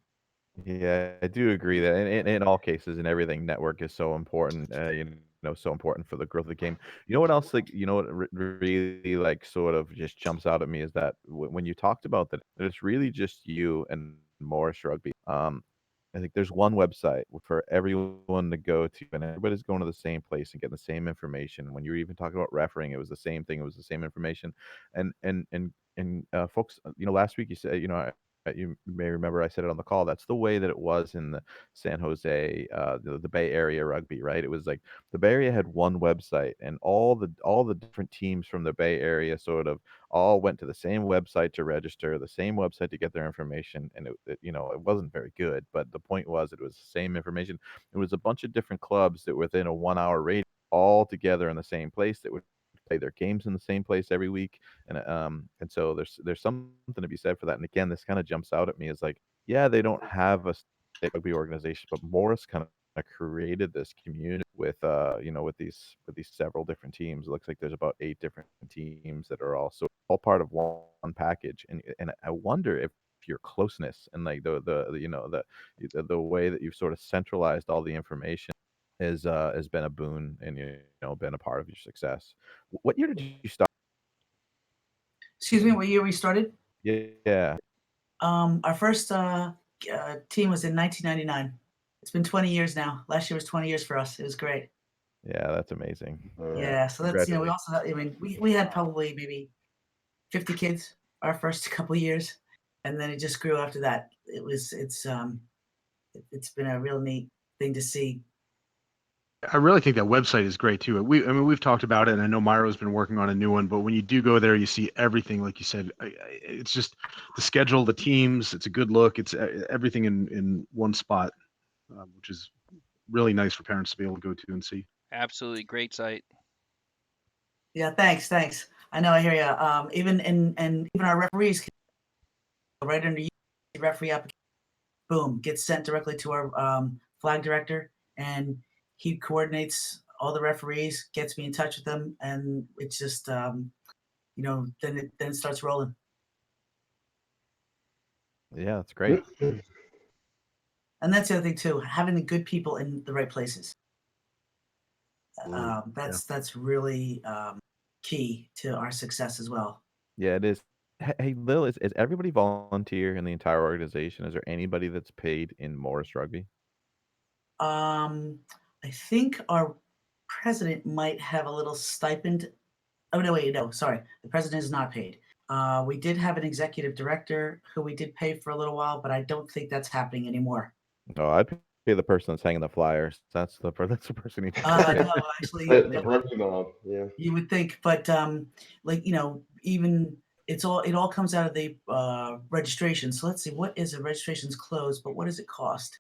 Yeah, I do agree that in all cases and everything, network is so important. So important for the growth of the game. You know what else? Like, what really like sort of just jumps out at me is that when you talked about that, it's really just you and Morris Rugby. I think there's one website for everyone to go to, and everybody's going to the same place and getting the same information. When you were even talking about refereeing, it was the same thing. It was the same information, and folks, last week you said, you may remember I said it on the call. That's the way that it was in the San Jose, the Bay Area rugby, right? It was like the Bay Area had one website, and all the different teams from the Bay Area sort of all went to the same website to register, the same website to get their information, and it wasn't very good. But the point was, it was the same information. It was a bunch of different clubs that within a 1 hour radius all together in the same place that would play their games in the same place every week. And so there's something to be said for that. And again, this kind of jumps out at me as like, yeah, they don't have a state rugby organization, but Morris kind of created this community with with these several different teams. It looks like there's about 8 different teams that are all part of one package. And I wonder if your closeness and like the way that you've sort of centralized all the information has been a boon and been a part of your success. What year did you start? Excuse me, what year we started? Yeah. Our first team was in 1999. It's been 20 years now. Last year was 20 years for us. It was great. Yeah, that's amazing. Yeah, so that's, we Congratulations. also, I mean, we had probably maybe 50 kids our first couple years, and then it just grew after that. It's been a real neat thing to see. I really think that website is great too. I mean, we've talked about it, and I know Myro's been working on a new one. But when you do go there, you see everything, like you said. It's just the schedule, the teams. It's a good look. It's everything in one spot, which is really nice for parents to be able to go to and see. Absolutely great site. Yeah, thanks. I know, I hear you. Even our referees can right under you, referee application, boom, gets sent directly to our flag director, and he coordinates all the referees, gets me in touch with them, and it's just then it starts rolling. Yeah, that's great. And that's the other thing too, having the good people in the right places. That's really key to our success as well. Yeah, it is. Hey, Lil, is everybody volunteer in the entire organization? Is there anybody that's paid in Morris Rugby? I think our president might have a little stipend. Oh no, wait, no, sorry, the president is not paid. We did have an executive director who we did pay for a little while, but I don't think that's happening anymore. No, I'd pay the person that's hanging the flyers. That's the person who needs to get paid. No, actually, The rugby mob, yeah. you would think, but even it all comes out of the registration. So let's see, what is the registration's closed, but what does it cost?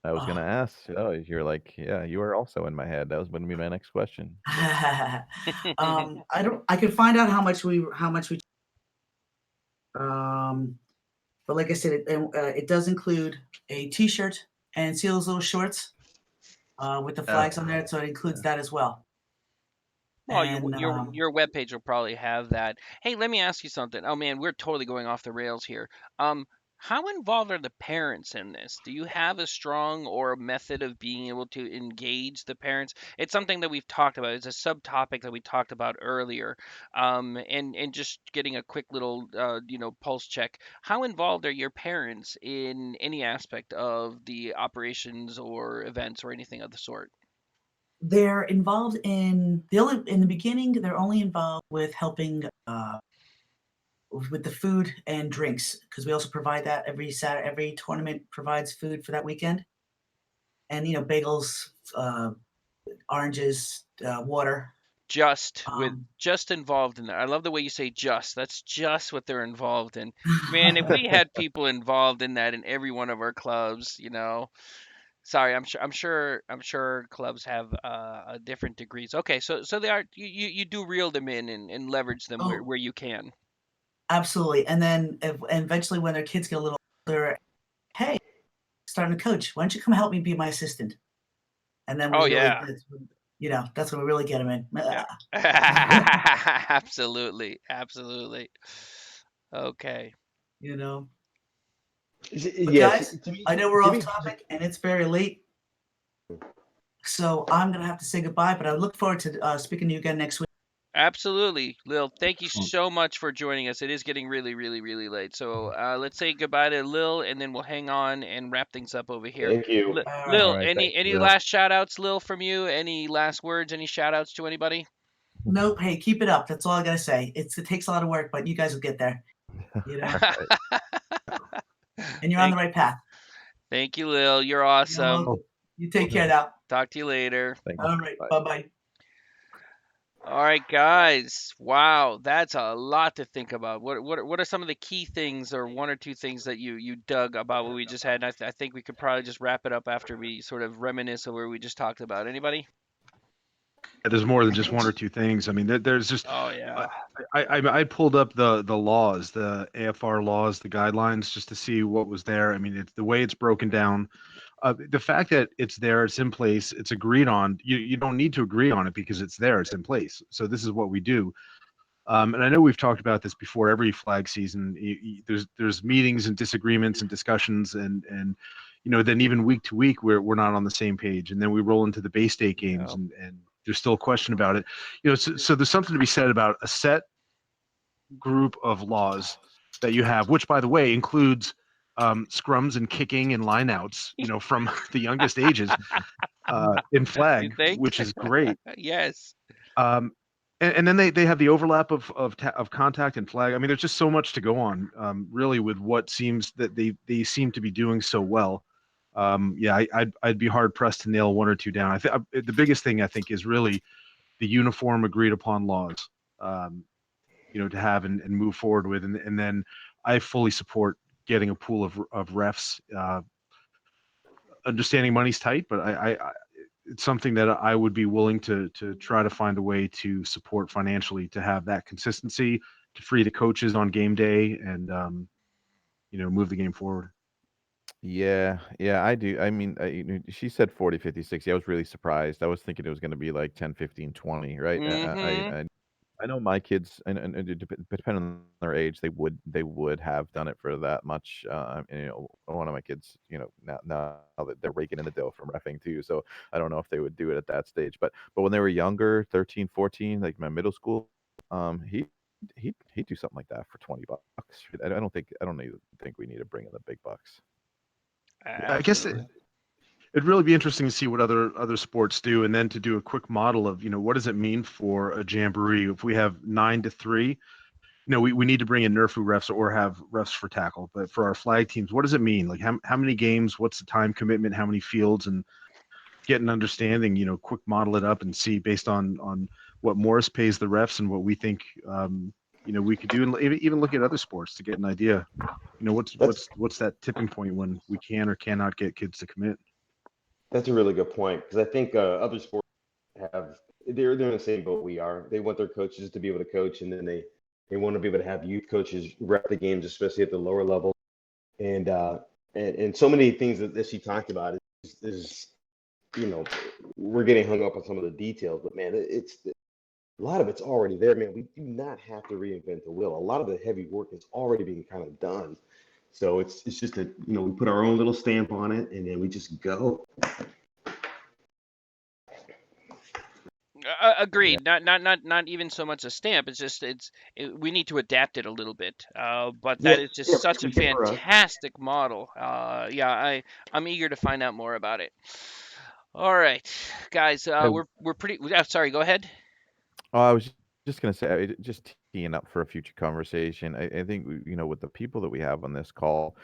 I was gonna ask. Oh, you're like, yeah, you are also in my head. That was going to be my next question. I could find out how much we but like I said, it does include a T-shirt and see those little shorts with the flags on there, so it includes that as well. Well, And your webpage will probably have that. Hey, let me ask you something. Oh man, we're totally going off the rails here. How involved are the parents in this? Do you have a strong or a method of being able to engage the parents? It's something that we've talked about. It's a subtopic that we talked about earlier. And just getting a quick little pulse check. How involved are your parents in any aspect of the operations or events or anything of the sort? they're involved in the beginning. They're only involved with helping with the food and drinks because we also provide that every Saturday. Every tournament provides food for that weekend, and bagels, oranges, water. Just involved in that. I love the way you say just. That's just what they're involved in. Man, if we had people involved in that in every one of our clubs, sorry, I'm sure clubs have different degrees. Okay, so they are you do reel them in and leverage them where, Oh, where you can. absolutely. And then eventually, when their kids get a little older, hey, starting to coach. Why don't you come help me be my assistant? And then we Oh really, yeah. that's when we really get them in. Yeah. Absolutely. Absolutely. Okay. you know. But Yeah, guys, to me, I know we're to off me, topic and it's very late, so I'm gonna have to say goodbye. But I look forward to speaking to you again next week. Absolutely, Lil. Thank you Excellent. so much for joining us. It is getting really, really, really late. So let's say goodbye to Lil, and then we'll hang on and wrap things up over here. thank you. All right. All Lil, right, thanks, any Lil. last shout outs, Lil, from you? Any last words? Any shout outs to anybody? Nope. Hey, keep it up. That's all I gotta say. It takes a lot of work, but you guys will get there. And you're on the Thank, right path. thank you, Lil. You're You're awesome. welcome. You take care now. Talk to you later. Thank you. All right. Bye. Bye bye. All right, guys. Wow, that's a lot to think about. What are some of the key things, or one or two things that you dug about what we just had? And I think we could probably just wrap it up after we sort of reminisce of where we just talked about. Anybody? There's more than just one or two things. I mean, there's just Oh I, yeah. I pulled up the laws, the AFR laws, the guidelines, just to see what was there. I mean, it's the way it's broken down. The fact that it's there, it's in place, it's agreed on. You don't need to agree on it because it's there, it's in place. So this is what we do. And I know we've talked about this before. Every flag season, there's meetings and disagreements and discussions, and then even week to week, we're not on the same page, and then we roll into the Bay State games, Yeah. and there's still a question about it. So there's something to be said about a set group of laws that you have, which, by the way, includes scrums and kicking and lineouts, from the youngest ages in You flag, think? which is great. Yes. Um, and then they have the overlap of contact and flag. I mean, there's just so much to go on, really, with what seems that they seem to be doing so well. Yeah, I'd be hard pressed to nail one or two down. I think the biggest thing I think is really the uniform agreed upon laws, um, to have and move forward with, and then I fully support getting a pool of refs. Understanding money's tight, but I it's something that I would be willing to try to find a way to support financially to have that consistency, to free the coaches on game day, and move the game forward. Yeah, yeah, I do. I mean, she said 40, 50, 60. I was really surprised. I was thinking it was going to be like 10, 15, 20, right? Mm-hmm. I know my kids, and it depending on their age, they would have done it for that much. And, one of my kids, now that they're raking in the dough from refing too, so I don't know if they would do it at that stage. But when they were younger, 13, 14, like my middle school, he'd do something like that for $20. I don't even think we need to bring in the big bucks. Yeah, I guess Absolutely. it'd really be interesting to see what other sports do, and then to do a quick model of what does it mean for a jamboree if we have 9 to 3. We need to bring in NERFU refs or have refs for tackle. But for our flag teams, what does it mean? Like how many games? What's the time commitment? How many fields? And get an understanding. Quick model it up and see based on what Morris pays the refs and what we think we could do, and even look at other sports to get an idea. What's That's what's what's that tipping point when we can or cannot get kids to commit? that's a really good point because I think other sports have they're in the same boat we are. They want their coaches to be able to coach, and then they want to be able to have youth coaches rep the games, especially at the lower level. And and so many things that she talked about is you know we're getting hung up on some of the details, but man, it's a lot of it's already there, man. We do not have to reinvent the wheel. A lot of the heavy work is already being kind of done. So it's just that we put our own little stamp on it, and then we just go. Yeah. Agreed. Not even so much a stamp. It's just we need to adapt it a little bit. But that Yeah, is just yeah, such a tweak it for us. fantastic model. Yeah, I'm eager to find out more about it. All right, guys. I We're pretty. Sorry. Go ahead. Oh, I was just gonna say, just teeing up for a future conversation. I think with the people that we have on this call,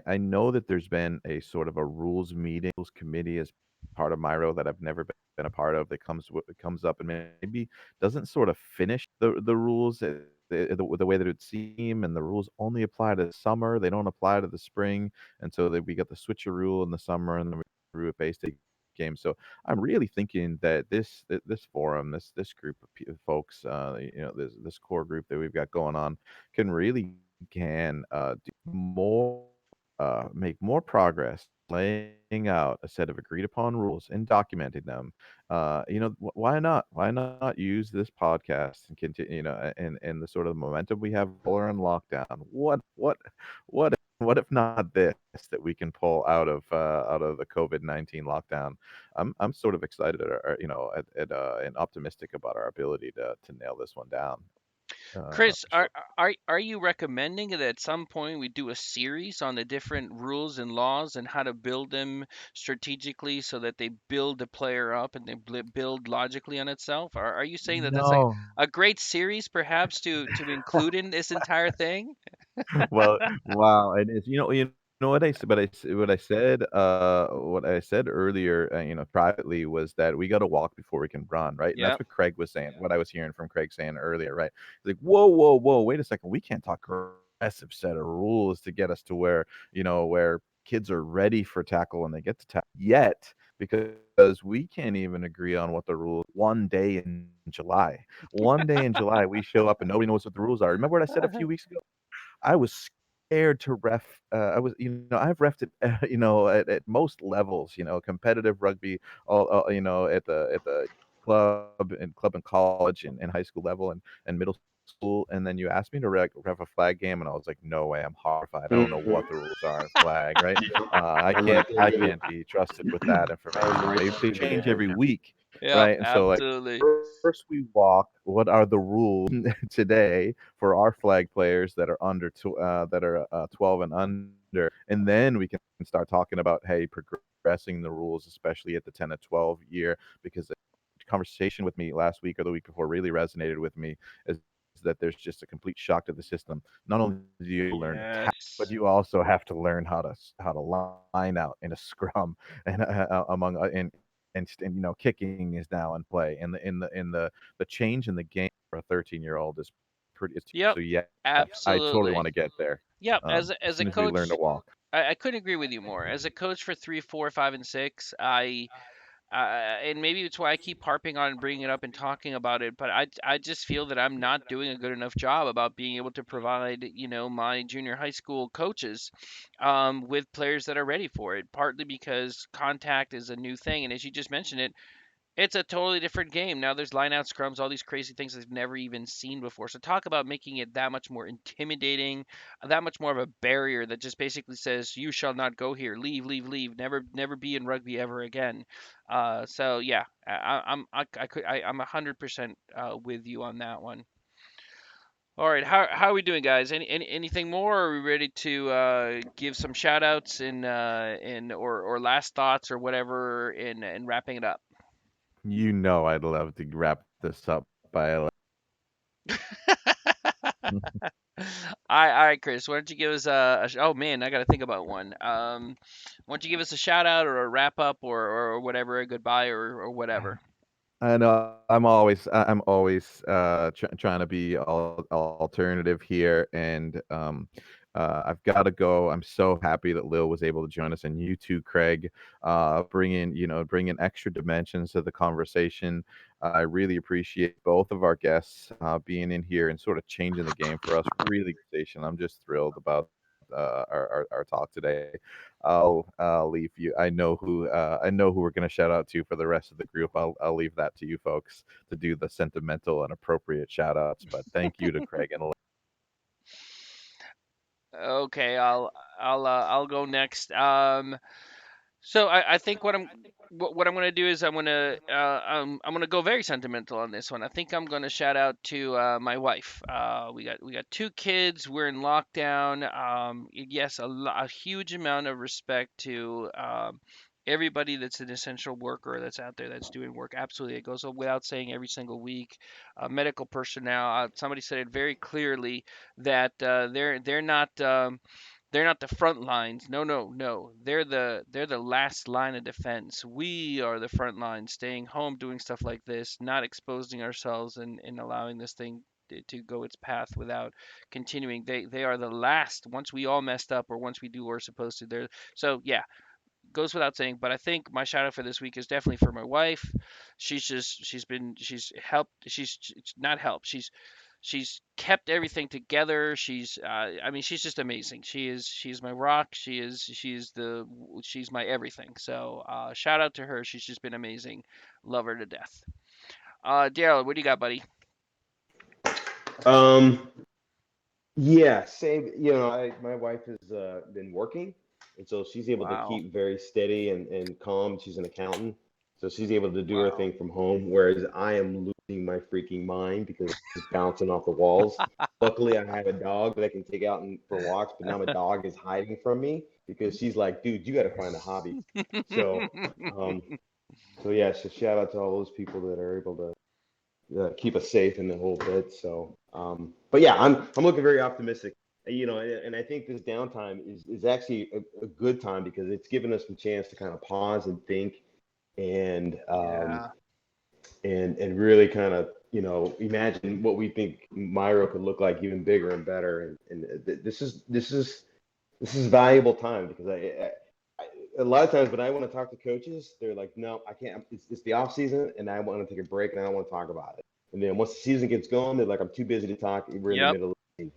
I know that there's been a sort of a rules meeting, rules committee as part of my role that I've never been a part of. That comes up and maybe doesn't sort of finish the rules the way that it would seem, and the rules only apply to summer. They don't apply to the spring, and so that we got the switcher rule in the summer and the rule based game. So I'm really thinking that this forum, this group of folks, this core group that we've got going on, can do more, make more progress, laying out a set of agreed upon rules and documenting them. Why not? Why not use this podcast and continue? And the sort of momentum we have while we're in lockdown. What if not this that we can pull out of the COVID-19 lockdown? I'm sort of excited, and optimistic about our ability to nail this one down. Chris, For are sure. are are you recommending that at some point we do a series on the different rules and laws and how to build them strategically so that they build the player up and they build logically on itself? Are you saying that that's like No. a great series perhaps to include in this entire thing? Well, wow, and it's what I said, but what I said earlier, privately was that we got to walk before we can run, right? And that's Yep. what Craig was saying. What I was hearing from Craig saying earlier, right? He's like, whoa, whoa, whoa, wait a second, we can't talk aggressive set of rules to get us to where kids are ready for tackle when they get to tackle. Yet because we can't even agree on what the rules one day in July. One day in July, we show up and nobody knows what the rules are. Remember what I said a few weeks ago? I was scared to ref. I've refed it, at most levels, competitive rugby, at the club and college and high school level and middle school. And then you asked me to ref a flag game, and I was like, no way, I'm horrified. I don't know what the rules are in flag, right? I I'm can't right there I with you. can't be trusted with that I'm information. right They there with change you. every week, Yeah, right? And so like absolutely. first we walk. What are the rules today for our flag players that are 12 and under, and then we can start talking about, hey, progressing the rules, especially at the 10 to 12 year, because the conversation with me last week or the week before really resonated with me is that there's just a complete shock to the system. Not only do you learn attack, but Yes. you also have to learn how to line out in a scrum and among and kicking is now in play, and the change in the game for a 13-year-old is pretty. Yep, So yeah, I totally absolutely. want to get there. Yep, As as a soon as we learn to coach, walk. I couldn't agree with you more. As a coach for 3, 4, 5, and 6, and maybe it's why I keep harping on and bringing it up and talking about it, but I just feel that I'm not doing a good enough job about being able to provide, my junior high school coaches with players that are ready for it, partly because contact is a new thing. And as you just mentioned it, it's a totally different game. Now there's line out scrums, all these crazy things they've never even seen before. So talk about making it that much more intimidating, that much more of a barrier that just basically says you shall not go here, leave, leave, leave, never be in rugby ever again. So yeah, I'm 100% with you on that one. All right, how are we doing, guys? Anything more? Or are we ready to give some shout outs or last thoughts or whatever in wrapping it up? I'd love to wrap this up by All right, Chris. Why don't you give us oh man, I got to think about one. Why don't you give us a shout out or a wrap up or whatever, a goodbye or whatever. I know I'm always trying to be alternative here, and I've got to go. I'm so happy that Lill was able to join us, and you too, Craig, bring in extra dimensions to the conversation. I really appreciate both of our guests being in here and sort of changing the game for us. Really, station. I'm just thrilled about our talk today. I'll leave you. I know who we're gonna shout out to for the rest of the group. I'll leave that to you folks to do the sentimental and appropriate shout outs. But thank you to Craig and Okay, I'll go next. So I think what I'm gonna do is I'm gonna go very sentimental on this one. I think I'm gonna shout out to my wife. We got 2 kids. We're in lockdown. Yes, a huge amount of respect to everybody that's an essential worker that's out there that's doing work. Absolutely, it goes without saying every single week. Medical personnel. Somebody said it very clearly that they're not the front lines. No, no, no. They're the last line of defense. We are the front line, staying home, doing stuff like this, not exposing ourselves and allowing this thing to go its path without continuing. They are the last. Once we all messed up or once we do what we're supposed to, they're so yeah, goes without saying. But I think my shout out for this week is definitely for my wife. She's helped. She's not helped. She's kept everything together. I mean, she's just amazing. She's my rock. She's my everything. So shout out to her. She's just been amazing. Love her to death. Daryl, what do you got, buddy? Um, yeah, same. My wife has been working, and so she's able to Wow. keep very steady and calm. She's an accountant, so she's able to do her Wow. thing from home, whereas I am losing my freaking mind because it's bouncing off the walls. Luckily, I have a dog that I can take out for walks, but now my dog is hiding from me because she's like, "Dude, you got to find a hobby." So, um, so yeah, so shout out to all those people that are able to keep us safe in the whole bit. So, but yeah, I'm looking very optimistic. And I think this downtime is actually a good time because it's given us the chance to kind of pause and think and Yeah. and really kind of imagine what we think Myro could look like even bigger and better. And this is valuable time because a lot of times when I want to talk to coaches, they're like, no, I can't. It's the off season, and I want to take a break, and I don't want to talk about it. And then once the season gets going, they're like, I'm too busy to talk. We're in the Yep. middle of the season.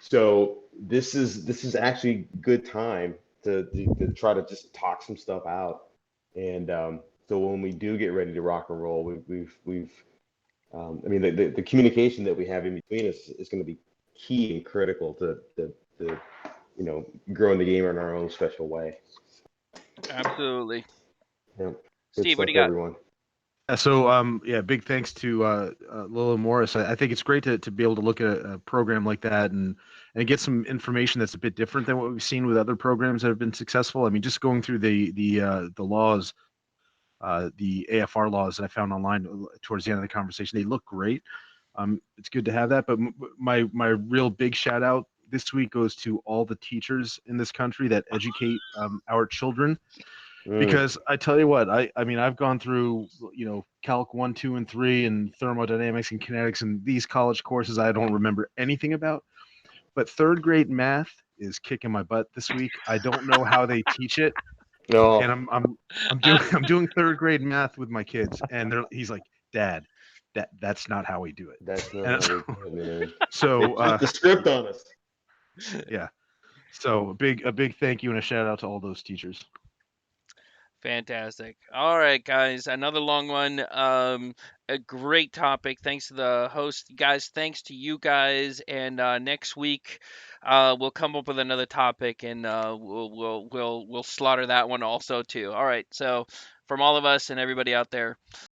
So this is actually good time to try to just talk some stuff out. And so when we do get ready to rock and roll, we've I mean the communication that we have in between us is going to be key and critical to growing the game in our own special way. Absolutely. Yeah. Good Steve, what stuff, do you got? everyone. So yeah, big thanks to Lill and Morris. I think it's great to be able to look at a program like that and get some information that's a bit different than what we've seen with other programs that have been successful. I mean, just going through the laws, the AFR laws that I found online towards the end of the conversation, they look great. It's good to have that. But my real big shout out this week goes to all the teachers in this country that educate our children. Mm. Because I tell you what, I mean, I've gone through, Calc 1, 2, and 3 and thermodynamics and kinetics and these college courses I don't remember anything about. But third grade math is kicking my butt this week. I don't know how they teach it. And No, I'm doing I'm doing third grade math with my kids, and he's like, Dad, that's not how we do it. that's not And how so, we do it, man. They so flipped the script on us. yeah. So a big thank you and a shout out to all those teachers. Fantastic. All right, guys, another long one. A great topic. Thanks to the host, guys. Thanks to you guys. And next week, we'll come up with another topic, and we'll slaughter that one also too. All right. So, from all of us and everybody out there,